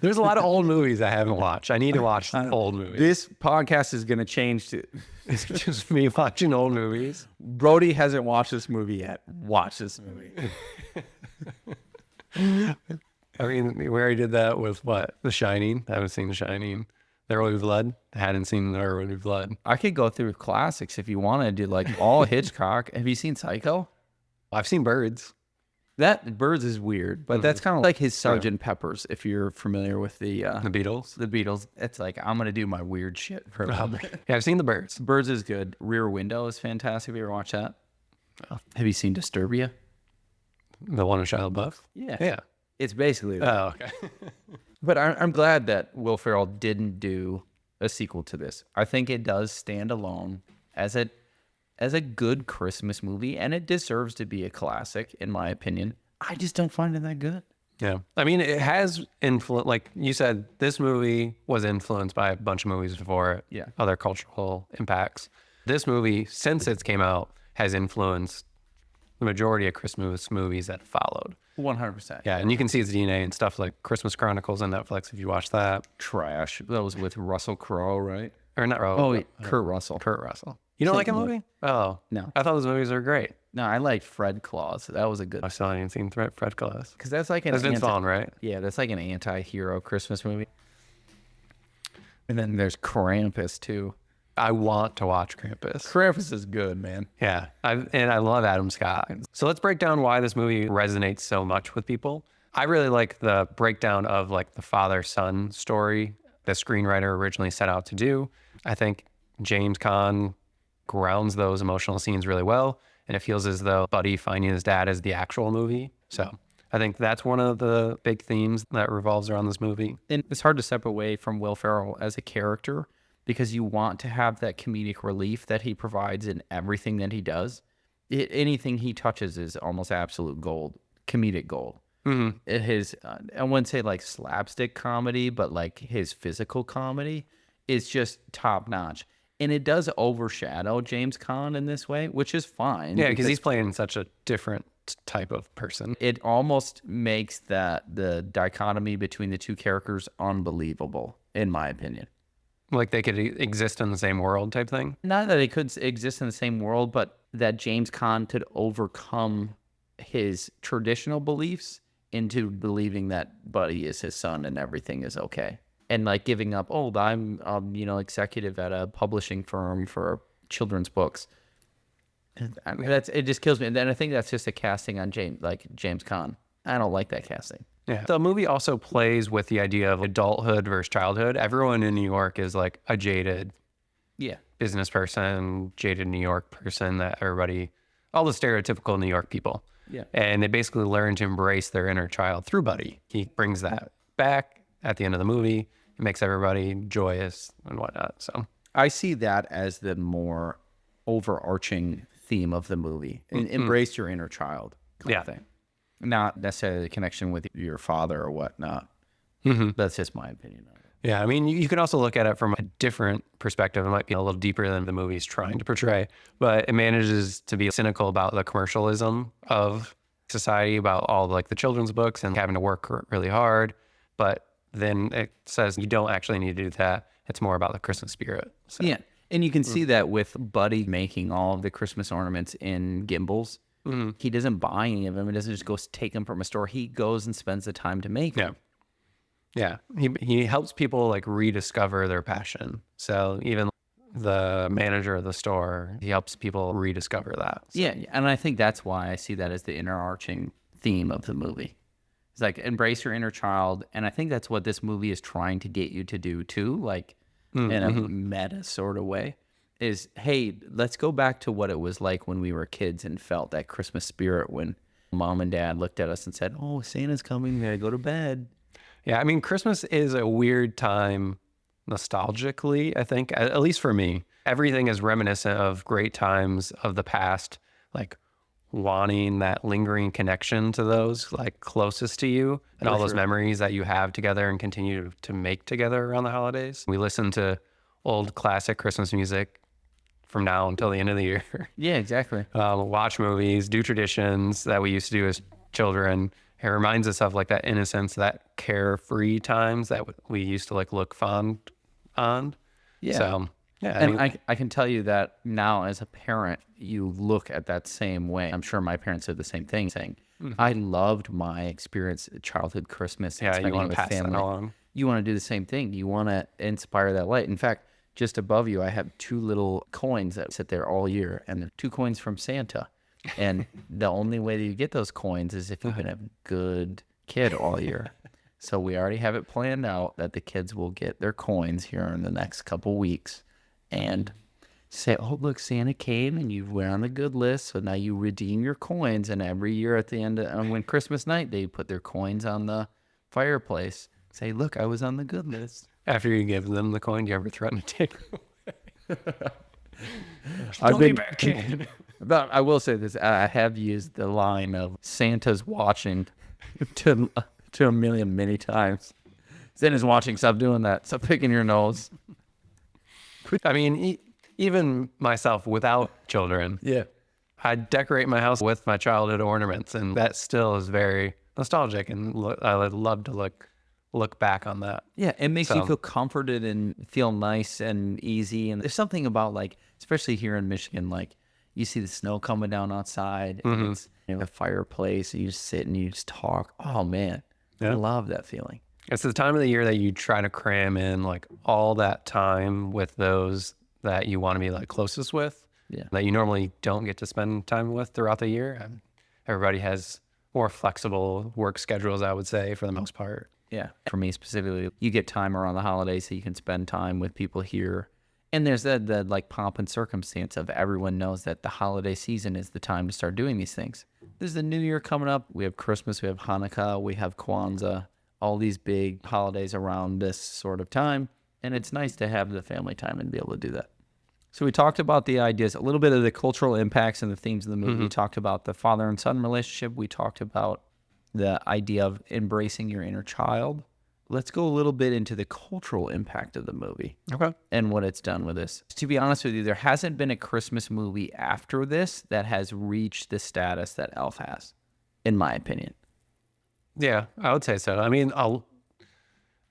There's a lot of old movies I haven't watched. I need to watch old movies. This podcast is going to change to It's just me watching old movies. Brody hasn't watched this movie yet. Watch this movie. I mean, we already did that with what? The Shining. I haven't seen The Shining. There Will Be Blood. I hadn't seen There Will Be Blood. I could go through classics if you want to do like all Hitchcock. Have you seen Psycho? I've seen Birds. That Birds is weird, but that's kind of like his Sgt. Peppers. If you're familiar with the Beatles. The Beatles, it's like I'm gonna do my weird shit for a little bit. Yeah, I've seen The Birds. Birds is good. Rear Window is fantastic. Have you ever watched that? Have you seen Disturbia? The one with Shia LaBeouf? Yeah. Yeah. It's basically that. Oh, okay. But I'm glad that Will Ferrell didn't do a sequel to this. I think it does stand alone as a good Christmas movie, and it deserves to be a classic, in my opinion. I just don't find it that good. Yeah. I mean, it has influence. Like you said, this movie was influenced by a bunch of movies before it. Yeah. Other cultural impacts. This movie, since it's came out, has influenced the majority of Christmas movies that followed. 100%. Yeah, and you can see its DNA and stuff like Christmas Chronicles on Netflix if you watch that. Trash. That was with Russell Crowe, right? Or not Crowe. Oh, wait, Kurt Russell. Kurt Russell. You don't like a movie? Oh. No. I thought those movies were great. No, I like Fred Claus. That was a good. I still haven't seen Fred Claus. Because that's like an That's Vince Vaughn, right? Yeah, that's like an anti-hero Christmas movie. And then there's Krampus too. I want to watch Krampus. Krampus is good, man. Yeah, and I love Adam Scott. So let's break down why this movie resonates so much with people. I really like the breakdown of like the father-son story the screenwriter originally set out to do. I think James Caan grounds those emotional scenes really well, and it feels as though Buddy finding his dad is the actual movie. So I think that's one of the big themes that revolves around this movie. And it's hard to step away from Will Ferrell as a character because you want to have that comedic relief that he provides in everything that he does. Anything he touches is almost absolute gold, comedic gold. Mm-hmm. His, I wouldn't say like slapstick comedy, but like his physical comedy is just top notch. And it does overshadow James Caan in this way, which is fine. Yeah, because he's playing such a different type of person. It almost makes the dichotomy between the two characters unbelievable, in my opinion. Like they could exist in the same world type thing? Not that they could exist in the same world, but that James Caan could overcome his traditional beliefs into believing that Buddy is his son and everything is okay. And like giving up, I'm executive at a publishing firm for children's books. And it just kills me. And then I think that's just a casting on James Caan. I don't like that casting. Yeah. The movie also plays with the idea of adulthood versus childhood. Everyone in New York is like a jaded business person, jaded New York person that all the stereotypical New York people. Yeah. And they basically learn to embrace their inner child through Buddy. He brings that back at the end of the movie. It makes everybody joyous and whatnot. So I see that as the more overarching theme of the movie. Embrace your inner child kind of thing. Not necessarily the connection with your father or whatnot. Mm-hmm. That's just my opinion on it. Yeah, I mean, you can also look at it from a different perspective. It might be a little deeper than the movie's trying to portray, but it manages to be cynical about the commercialism of society, about all like the children's books and having to work really hard. But then it says you don't actually need to do that. It's more about the Christmas spirit. So. Yeah, and you can see that with Buddy making all of the Christmas ornaments in gimbals. Mm-hmm. He doesn't buy any of them. He doesn't just go take them from a store. He goes and spends the time to make them. Yeah. He helps people like rediscover their passion. So even the manager of the store, he helps people rediscover that. So. Yeah, and I think that's why I see that as the interarching theme of the movie. It's like embrace your inner child, and I think that's what this movie is trying to get you to do too, like in a meta sort of way. Is, hey, let's go back to what it was like when we were kids and felt that Christmas spirit when mom and dad looked at us and said, "Oh, Santa's coming, we gotta go to bed." Yeah, I mean, Christmas is a weird time nostalgically, I think, at least for me. Everything is reminiscent of great times of the past, like wanting that lingering connection to those like closest to you and all those memories that you have together and continue to make together around the holidays. We listen to old classic Christmas music from now until the end of the year. Yeah, exactly. Watch movies, do traditions that we used to do as children, it reminds us of like that innocence, that carefree times that we used to like look fond on. Yeah. So, yeah. And I can tell you that now as a parent, you look at that same way. I'm sure my parents did the same thing, saying, I loved my experience at childhood Christmas. And yeah, you spending want it to with pass that family. along. You want to do the same thing. You want to inspire that light. In fact, just above you, I have 2 little coins that sit there all year, and they're 2 coins from Santa. And the only way that you get those coins is if you've been a good kid all year. So we already have it planned out that the kids will get their coins here in the next couple weeks and say, oh, look, Santa came and you were on the good list. So now you redeem your coins. And every year at the end of when Christmas night, they put their coins on the fireplace. Say, look, I was on the good list. After you give them the coin, do you ever threaten to take it away? I've been back in. But I will say this: I have used the line of "Santa's watching" to a million many times. Santa's watching. Stop doing that. Stop picking your nose. I mean, even myself without children, Yeah. I decorate my house with my childhood ornaments, and that still is very nostalgic. And I would love to look back on that. Yeah, it makes you feel comforted and feel nice and easy. And there's something about, like, especially here in Michigan, like you see the snow coming down outside, and it's a fireplace, and you just sit and you just talk. Oh man, I love that feeling. It's the time of the year that you try to cram in like all that time with those that you want to be like closest with, that you normally don't get to spend time with throughout the year. Everybody has more flexible work schedules, I would say, for the most part. Yeah. For me specifically, you get time around the holidays so you can spend time with people here. And there's the like pomp and circumstance of everyone knows that the holiday season is the time to start doing these things. There's the New Year coming up. We have Christmas, we have Hanukkah, we have Kwanzaa, all these big holidays around this sort of time. And it's nice to have the family time and be able to do that. So we talked about the ideas, a little bit of the cultural impacts and the themes of the movie. We talked about the father and son relationship. We talked about the idea of embracing your inner child. Let's go a little bit into the cultural impact of the movie. Okay. And what it's done with this. To be honest with you, there hasn't been a Christmas movie after this that has reached the status that Elf has, in my opinion. Yeah, I would say so. I mean, a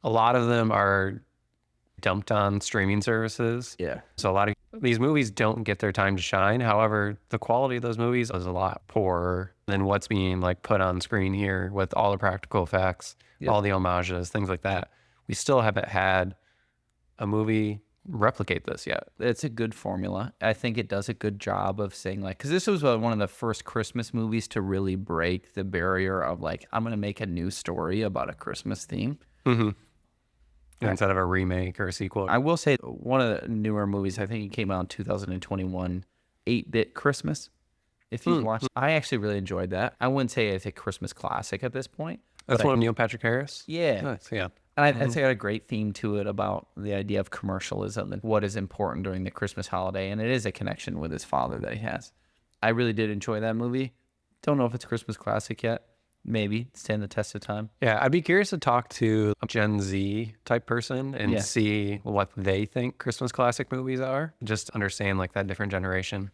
lot of them are dumped on streaming services. Yeah. So a lot of these movies don't get their time to shine. However, the quality of those movies is a lot poorer than what's being like put on screen here with all the practical effects, all the homages, things like that. We still haven't had a movie replicate this yet. It's a good formula. I think it does a good job of saying, like, because this was one of the first Christmas movies to really break the barrier of like, I'm going to make a new story about a Christmas theme. Instead of a remake or a sequel. I will say one of the newer movies, I think it came out in 2021, 8-Bit Christmas. If you watched, I actually really enjoyed that. I wouldn't say it's a Christmas classic at this point. That's one of Neil Patrick Harris? Yeah. Nice, yeah. And I'd say it had a great theme to it about the idea of commercialism and what is important during the Christmas holiday. And it is a connection with his father that he has. I really did enjoy that movie. Don't know if it's a Christmas classic yet. Maybe stand the test of time. Yeah, I'd be curious to talk to a Gen Z type person and see what they think Christmas classic movies are. Just understand like that different generation.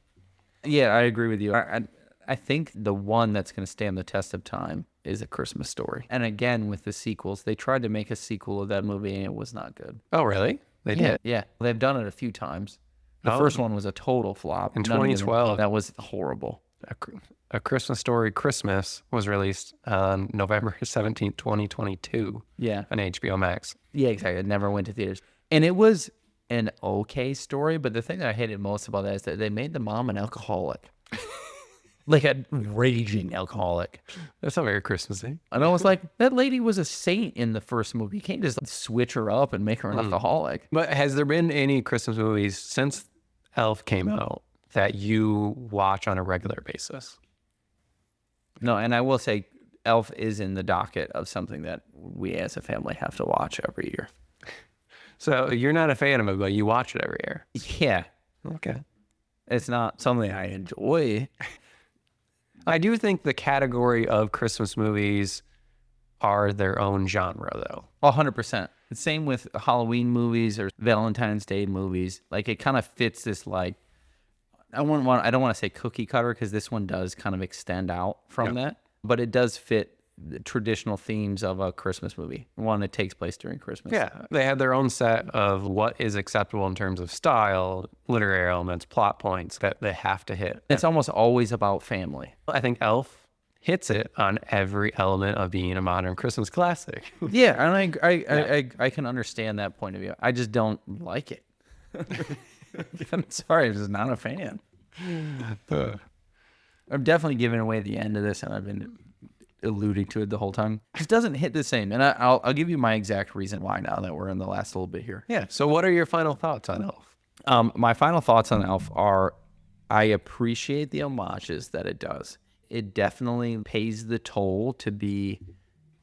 Yeah, I agree with you. I think the one that's going to stand the test of time is A Christmas Story. And again, with the sequels, they tried to make a sequel of that movie and it was not good. Oh, really? They did? Yeah. They've done it a few times. The first one was a total flop. In 2012. That was horrible. A Christmas Story Christmas was released on November 17th, 2022. Yeah. On HBO Max. Yeah, exactly. It never went to theaters. And it was an okay story, but the thing that I hated most about that is that they made the mom an alcoholic. Like a raging alcoholic. That's not very Christmassy. And I was like, that lady was a saint in the first movie. You can't just switch her up and make her an alcoholic. But has there been any Christmas movies since Elf came out that you watch on a regular basis? No, and I will say Elf is in the docket of something that we as a family have to watch every year. So you're not a fan of it, but you watch it every year. Yeah. Okay. It's not something I enjoy. I do think the category of Christmas movies are their own genre, though. 100%. The same with Halloween movies or Valentine's Day movies. Like, it kind of fits this, like, I don't want to say cookie cutter because this one does kind of extend out from that, but it does fit the traditional themes of a Christmas movie, one that takes place during Christmas. Yeah, they had their own set of what is acceptable in terms of style, literary elements, plot points that they have to hit. It's almost always about family. I think Elf hits it on every element of being a modern Christmas classic. Yeah, and I can understand that point of view. I just don't like it. I'm sorry, I'm just not a fan. I'm definitely giving away the end of this, and I've been alluding to it the whole time. It just doesn't hit the same, and I'll give you my exact reason why now that we're in the last little bit here. Yeah, so what are your final thoughts on Elf? My final thoughts on Elf are I appreciate the homages that it does. It definitely pays the toll to be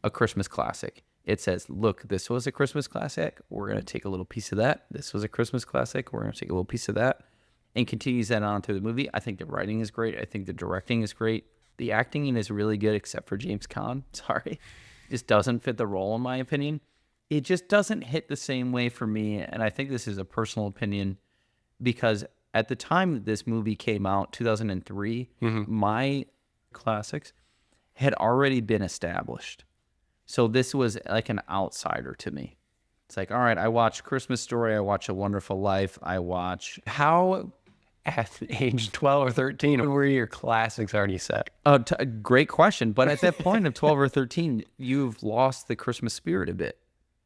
a Christmas classic. It says, look, this was a Christmas classic. We're going to take a little piece of that. This was a Christmas classic. We're going to take a little piece of that. And continues that on to the movie. I think the writing is great. I think the directing is great. The acting is really good, except for James Caan. Sorry. Just doesn't fit the role, in my opinion. It just doesn't hit the same way for me. And I think this is a personal opinion because at the time that this movie came out, 2003, my classics had already been established. So this was like an outsider to me. It's like, all right, I watch Christmas Story, I watch A Wonderful Life, I watch... How, at age 12 or 13, were your classics already set? Great question. But at that point of 12 or 13, you've lost the Christmas spirit a bit.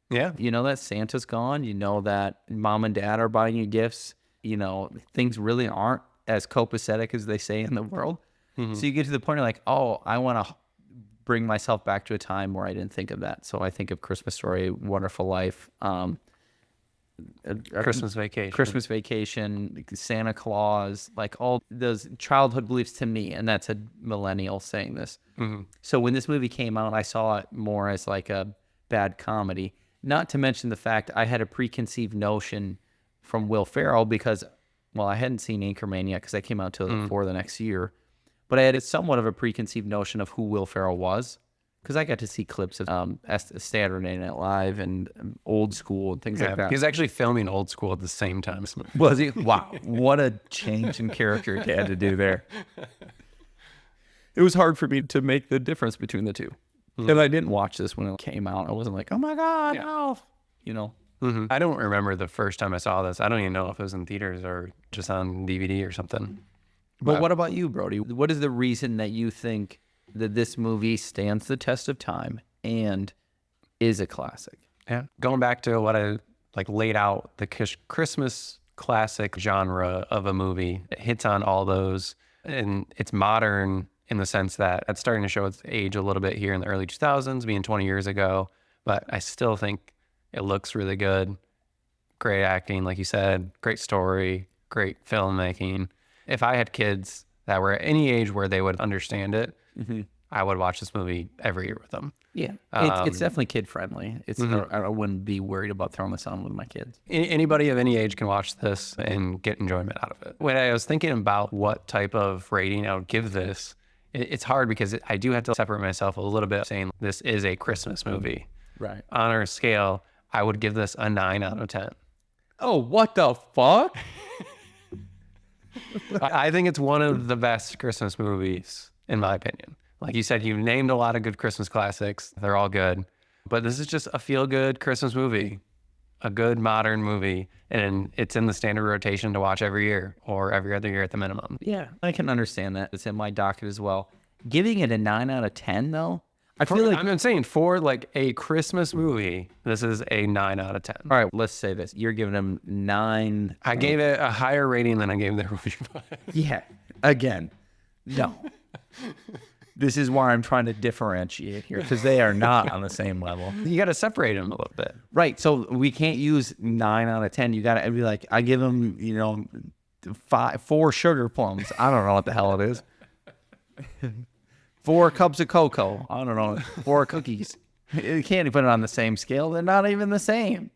Yeah. You know that Santa's gone. You know that mom and dad are buying you gifts. You know, things really aren't as copacetic as they say in the world. So you get to the point of like, oh, I want to bring myself back to a time where I didn't think of that. So I think of Christmas Story, Wonderful Life, Christmas Vacation, Santa Claus, like all those childhood beliefs to me. And that's a millennial saying this. So when this movie came out, I saw it more as like a bad comedy. Not to mention the fact I had a preconceived notion from Will Ferrell because, well, I hadn't seen Anchorman yet because that came out till before the next year. But I had somewhat of a preconceived notion of who Will Ferrell was because I got to see clips of Saturday Night Live and Old School and things like that. He was actually filming Old School at the same time. Was he? Wow. What a change in character he had to do there. It was hard for me to make the difference between the two. And I didn't watch this when it came out. I wasn't like, oh my God, Elf. You know? I don't remember the first time I saw this. I don't even know if it was in theaters or just on DVD or something. But what about you, Brody? What is the reason that you think that this movie stands the test of time and is a classic? Yeah. Going back to what I laid out, the Christmas classic genre of a movie, it hits on all those. And it's modern in the sense that it's starting to show its age a little bit here in the early 2000s, being 20 years ago. But I still think it looks really good. Great acting, like you said, great story, great filmmaking. If I had kids that were at any age where they would understand it, I would watch this movie every year with them. Yeah, it's definitely kid friendly. It's I wouldn't be worried about throwing this on with my kids. Anybody of any age can watch this and get enjoyment out of it. When I was thinking about what type of rating I would give this, it's hard because I do have to separate myself a little bit, saying this is a Christmas movie. Right. On our scale, I would give this a 9 out of 10. Oh, what the fuck? I think it's one of the best Christmas movies, in my opinion. Like you said, you named a lot of good Christmas classics. They're all good. But this is just a feel-good Christmas movie, a good modern movie. And it's in the standard rotation to watch every year or every other year at the minimum. Yeah, I can understand that. It's in my docket as well. Giving it a 9 out of 10, though, I feel like... I'm saying for like a Christmas movie, this is a 9 out of 10. All right, let's say this. You're giving them 9... I gave it a higher rating than I gave the review. Yeah, again, no. This is why I'm trying to differentiate here, because they are not on the same level. You got to separate them a little bit. Right, so we can't use 9 out of 10. You got to be like, I give them, 4 sugar plums. I don't know what the hell it is. 4 cups of cocoa. I don't know. 4 cookies. You can't put it on the same scale. They're not even the same.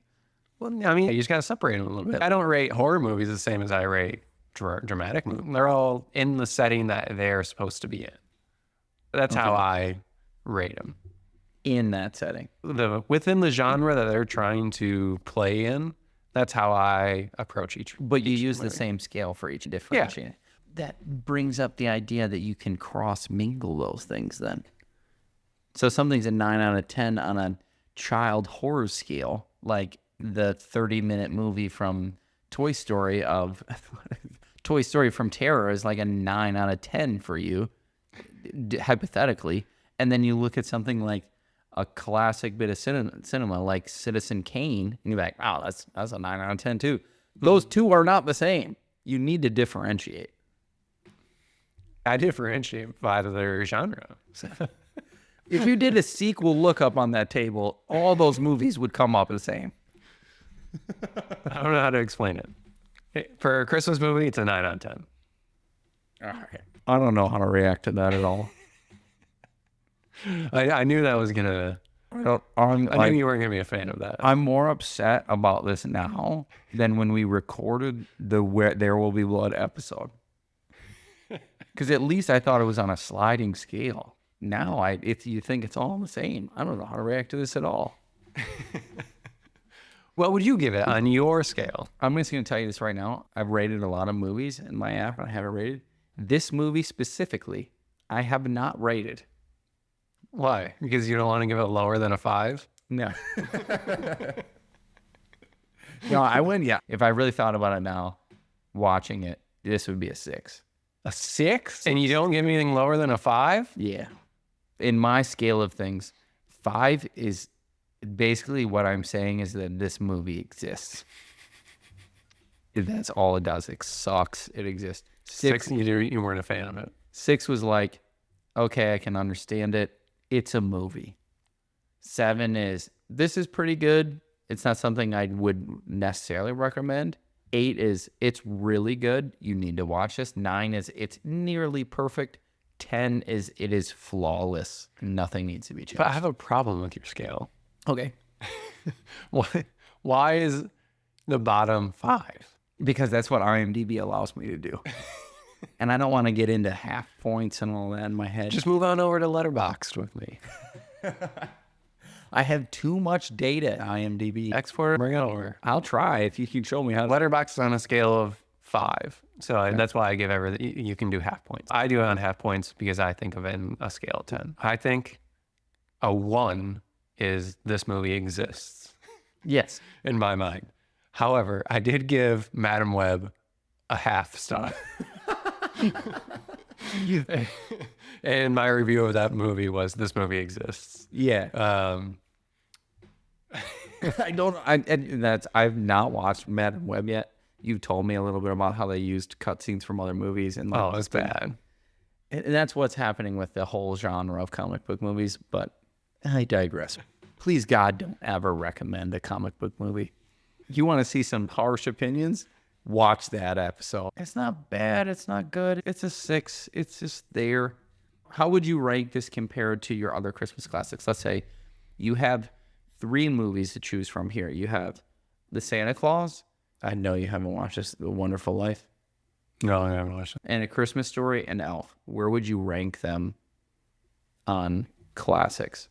Well, I mean, you just got to separate them a little bit. I don't rate horror movies the same as I rate dramatic movies. They're all in the setting that they're supposed to be in. That's how I rate them. In that setting. Within the genre that they're trying to play in, that's how I approach each. But you use the same scale for each differentiating. Yeah. That brings up the idea that you can cross-mingle those things then. So something's a 9 out of 10 on a child horror scale, like the 30-minute movie from Toy Story from Terror is like a 9 out of 10 for you, hypothetically. And then you look at something like a classic bit of cinema like Citizen Kane, and you're like, wow, that's a 9 out of 10 too. Those two are not the same. You need to differentiate. I differentiate by their genre. If you did a sequel lookup on that table, all those movies would come up the same. I don't know how to explain it. For a Christmas movie, it's a 9 out of 10. All right. I don't know how to react to that at all. I knew that was gonna. I knew you weren't gonna be a fan of that. I'm more upset about this now than when we recorded the There Will Be Blood episode. Because at least I thought it was on a sliding scale. Now, if you think it's all the same, I don't know how to react to this at all. What would you give it on your scale? I'm just going to tell you this right now. I've rated a lot of movies in my app, and I haven't rated. This movie specifically, I have not rated. Why? Because you don't want to give it lower than a 5? No. No, I wouldn't. Yeah. If I really thought about it now, watching it, this would be a 6. A 6? And you don't give me anything lower than a 5? Yeah. In my scale of things, 5 is basically what I'm saying is that this movie exists. That's all it does. It sucks. It exists. 6, you weren't a fan of it. 6 was like, okay, I can understand it. It's a movie. 7 is, this is pretty good. It's not something I would necessarily recommend. 8 is, it's really good. You need to watch this. 9 is, it's nearly perfect. 10 is, it is flawless. Nothing needs to be changed. But I have a problem with your scale. Okay. Why is the bottom 5? Because that's what IMDb allows me to do. And I don't want to get into half points and all that in my head. Just move on over to Letterboxd with me. I have too much data, IMDb. Export it, bring it over. I'll try if you can show me how to. Letterboxd is on a scale of 5. So that's why I give everything. You can do half points. I do it on half points because I think of it in a scale of 10. I think a 1 is this movie exists. Yes. In my mind. However, I did give Madam Web a half star. And my review of that movie was this movie exists. Yeah. I've not watched Madam Web yet. You've told me a little bit about how they used cutscenes from other movies. And oh, it's bad. And that's what's happening with the whole genre of comic book movies. But I digress. Please, God, don't ever recommend a comic book movie. You want to see some harsh opinions? Watch that episode. It's not bad. It's not good. It's a 6. It's just there. How would you rank this compared to your other Christmas classics? Let's say you have 3 movies to choose from here. You have The Santa Claus. I know you haven't watched this, The Wonderful Life. No, I haven't watched it. And A Christmas Story and Elf. Where would you rank them on classics?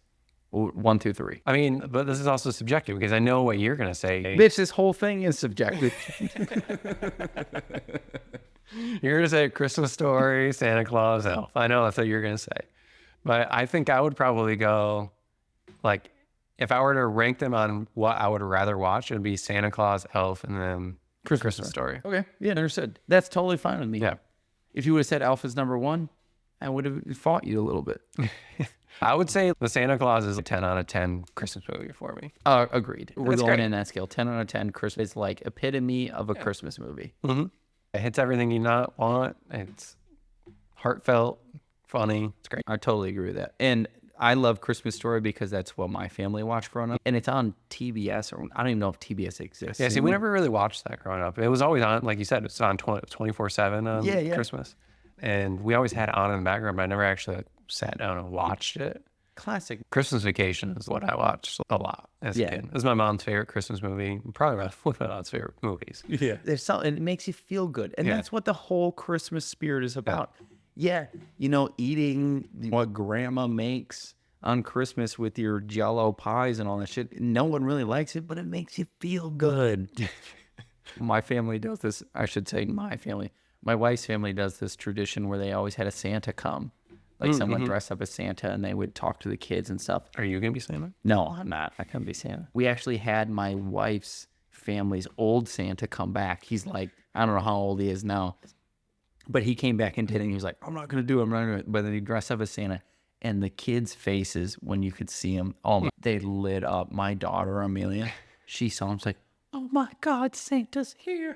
1 through 3. I mean, but this is also subjective because I know what you're going to say. Bitch, this whole thing is subjective. You're going to say Christmas Story, Santa Claus, Elf. I know that's what you're going to say. But I think I would probably go, like, if I were to rank them on what I would rather watch, it would be Santa Claus, Elf, and then Christmas Story. Okay. Yeah, understood. That's totally fine with me. Yeah. If you would have said Elf is number 1, I would have fought you a little bit. I would say The Santa Claus is a 10 out of 10 Christmas movie for me. Agreed. We're That's going great. in that scale. 10 out of 10 Christmas. It's like epitome of a Christmas movie. Mm-hmm. It hits everything you not want. It's heartfelt, funny. It's great. I totally agree with that. And I love Christmas Story because that's what my family watched growing up. And it's on TBS, or I don't even know if TBS exists. Yeah, see, we never really watched that growing up. It was always on, like you said, it's on 24/7 on Christmas. And we always had it on in the background, but I never actually sat down and watched it. Classic. Christmas Vacation is what I watched a lot as a kid. It was my mom's favorite Christmas movie. Probably one of my mom's favorite movies. Yeah. There's something, it makes you feel good. And that's what the whole Christmas spirit is about. Yeah. You know, eating what grandma makes on Christmas with your Jell-O pies and all that shit. No one really likes it, but it makes you feel good. My family does this. I should say my family. My wife's family does this tradition where they always had a Santa come Like someone dressed up as Santa and they would talk to the kids and stuff. Are you going to be Santa? No, I'm not. I couldn't be Santa. We actually had my wife's family's old Santa come back. He's like, I don't know how old he is now, but he came back and did it. And he was like, I'm not going to do it. I'm not going to. But then he dressed up as Santa. And the kids' faces, when you could see them, they lit up. My daughter, Amelia, she saw him. She's like, oh my God, Santa's here.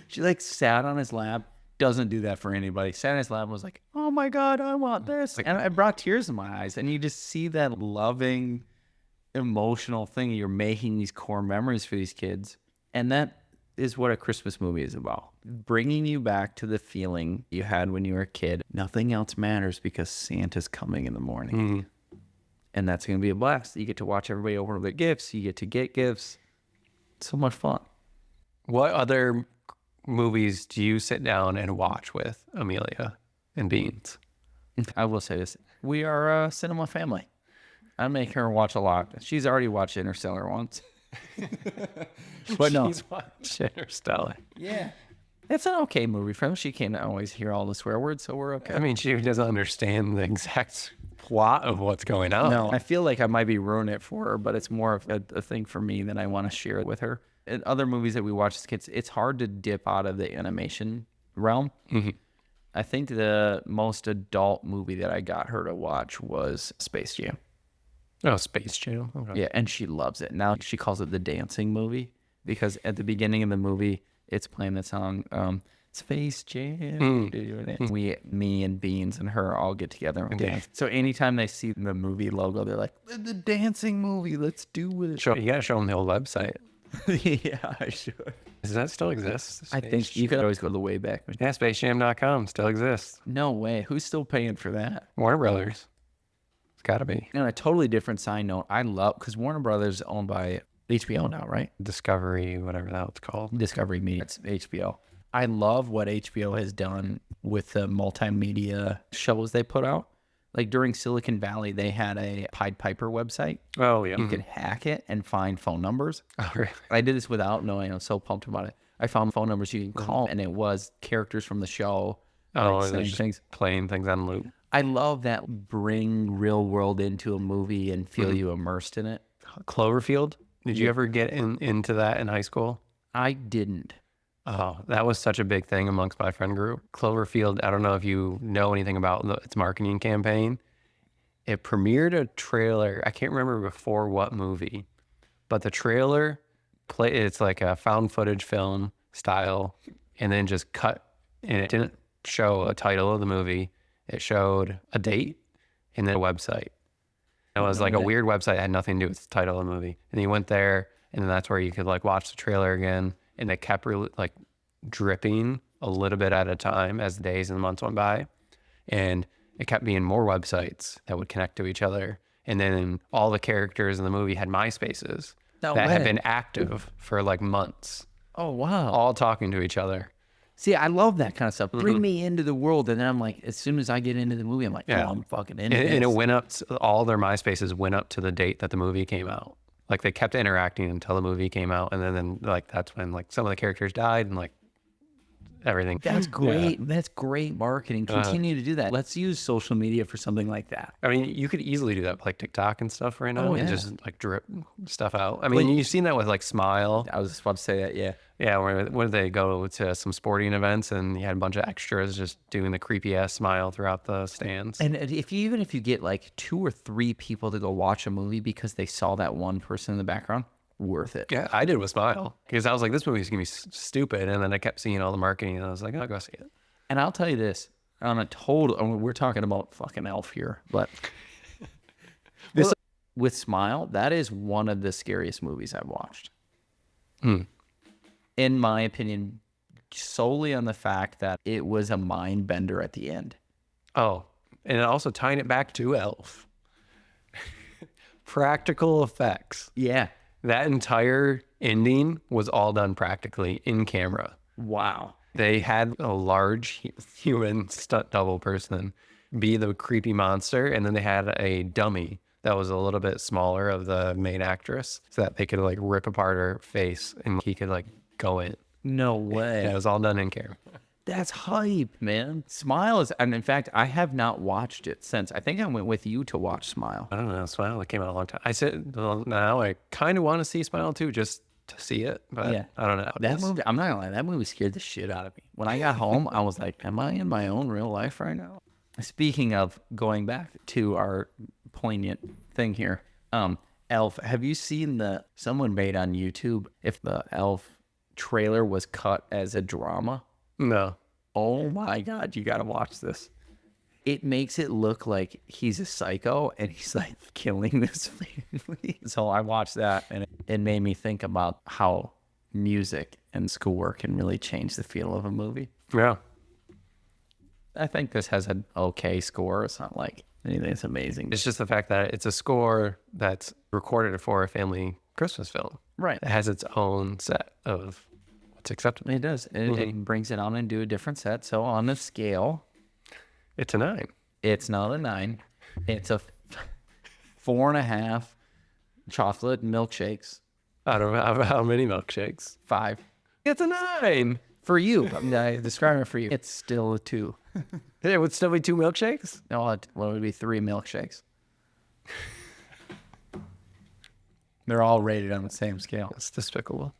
She like sat on his lap. Doesn't do that for anybody. Sat on his lap and was like, oh my God, I want this. And it brought tears in my eyes. And you just see that loving, emotional thing. You're making these core memories for these kids. And that is what a Christmas movie is about. Bringing you back to the feeling you had when you were a kid. Nothing else matters because Santa's coming in the morning. And that's going to be a blast. You get to watch everybody open their gifts. You get to get gifts. It's so much fun. What other movies do you sit down and watch with Amelia and Beans? I will say this. We are a cinema family. I make her watch a lot. She's already watched Interstellar once. But no. She's watched Interstellar. Yeah. It's an okay movie for her. She can't always hear all the swear words, so we're okay. I mean, she doesn't understand the exact plot of what's going on. No, I feel like I might be ruining it for her, but it's more of a thing for me that I want to share with her. In other movies that we watch as kids, it's hard to dip out of the animation realm. I think the most adult movie that I got her to watch was Space Jam. Oh, Space Jam. Okay. Yeah, and she loves it. Now she calls it the dancing movie because at the beginning of the movie, it's playing the song Space Jam. Me and Beans and her all get together and dance. So anytime they see the movie logo, they're like, the dancing movie, let's do it. You got to show them the old website. Yeah, I should. Does that still exist? I think you could always go to the Wayback Machine. Yeah, spacejam.com still exists. No way. Who's still paying for that? Warner Brothers. It's got to be. On a totally different side note, I love, because Warner Brothers is owned by HBO now, right? Discovery, whatever that was called. Discovery Media. It's HBO. I love what HBO has done with the multimedia shows they put out. Like during Silicon Valley, they had a Pied Piper website. Oh, yeah. You could hack it and find phone numbers. Oh, really? I did this without knowing. I was so pumped about it. I found phone numbers you can call, and it was characters from the show. Oh, like, they're just things. playing things on loop. I love that bring real world into a movie and feel you immersed in it. Cloverfield? Did you ever get into that in high school? I didn't. Oh, that was such a big thing amongst my friend group. Cloverfield, I don't know if you know anything about its marketing campaign. It premiered a trailer. I can't remember before what movie, but the trailer, it's like a found footage film style, and then just cut, and it didn't show a title of the movie. It showed a date and then a website. It was like a weird website that had nothing to do with the title of the movie. And you went there, and then that's where you could like watch the trailer again. And it kept like dripping a little bit at a time as the days and the months went by. And it kept being more websites that would connect to each other. And then all the characters in the movie had MySpaces that had been active for like months. Oh, wow. All talking to each other. See, I love that kind of stuff. Bring me into the world. And then I'm like, as soon as I get into the movie, I'm like, oh, I'm fucking into this. And it went up, all their MySpaces went up to the date that the movie came out. Like they kept interacting until the movie came out, and then like that's when like some of the characters died and like everything. That's great. Yeah. That's great marketing. Continue to do that. Let's use social media for something like that. I mean, you could easily do that with like TikTok and stuff right now, and just like drip stuff out. I mean, you've seen that with like Smile. I was just about to say that. Yeah. Yeah, where they go to some sporting events and you had a bunch of extras just doing the creepy ass smile throughout the stands. And if you get like 2 or 3 people to go watch a movie because they saw that one person in the background, worth it. Yeah, I did with Smile because I was like, this movie's gonna be stupid, and then I kept seeing all the marketing, and I was like, I'll go see it. And I'll tell you this, on a total, I mean, we're talking about fucking Elf here, but this with Smile, that is one of the scariest movies I've watched. In my opinion, solely on the fact that it was a mind bender at the end. Oh, and also tying it back to Elf. Practical effects. Yeah. That entire ending was all done practically in camera. Wow. They had a large human stunt double person be the creepy monster, and then they had a dummy that was a little bit smaller of the main actress so that they could like rip apart her face and he could like go in. No way. Yeah, it was all done in camera. That's hype, man. Smile is, and in fact, I have not watched it since. I think I went with you to watch Smile. I don't know. Smile, it came out a long time. I said, well, now I kind of want to see Smile too, just to see it. But Yeah. I don't know. That movie, I'm not gonna lie, that movie scared the shit out of me. When I got home, I was like, am I in my own real life right now? Speaking of going back to our poignant thing here, Elf, have you seen someone made on YouTube if the Elf trailer was cut as a drama? No. Oh my God, you gotta watch this. It makes it look like he's a psycho and he's like killing this family. So I watched that and it made me think about how music and schoolwork can really change the feel of a movie. Yeah. I think this has an okay score. It's not like anything that's amazing. It's just the fact that it's a score that's recorded for a family Christmas film. Right. It has its own set of what's acceptable. It does. It brings it on and do a different set. So on the scale, It's a 9. it's not a 9. It's a 4.5 chocolate milkshakes. Out of how many milkshakes? 5. It's a 9. For you. I describe it for you. It's still a 2. It would still be 2 milkshakes? No, what would be 3 milkshakes? They're all rated on the same scale. That's despicable.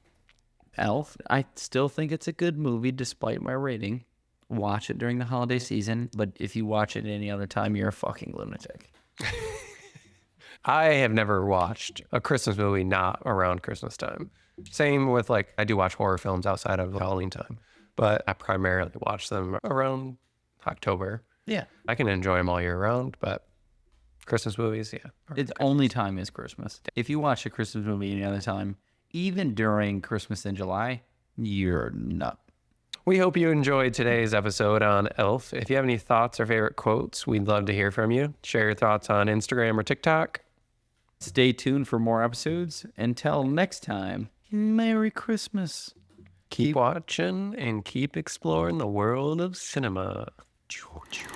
Elf, I still think it's a good movie despite my rating. Watch it during the holiday season, but if you watch it any other time, you're a fucking lunatic. I have never watched a Christmas movie not around Christmas time. Same with like, I do watch horror films outside of Halloween time, but I primarily watch them around October. Yeah. I can enjoy them all year round, but Christmas movies, yeah. Its only time is Christmas. If you watch a Christmas movie any other time, even during Christmas in July, you're nut. We hope you enjoyed today's episode on Elf. If you have any thoughts or favorite quotes, we'd love to hear from you. Share your thoughts on Instagram or TikTok. Stay tuned for more episodes. Until next time, Merry Christmas. Keep watching and keep exploring the world of cinema. Choo-choo.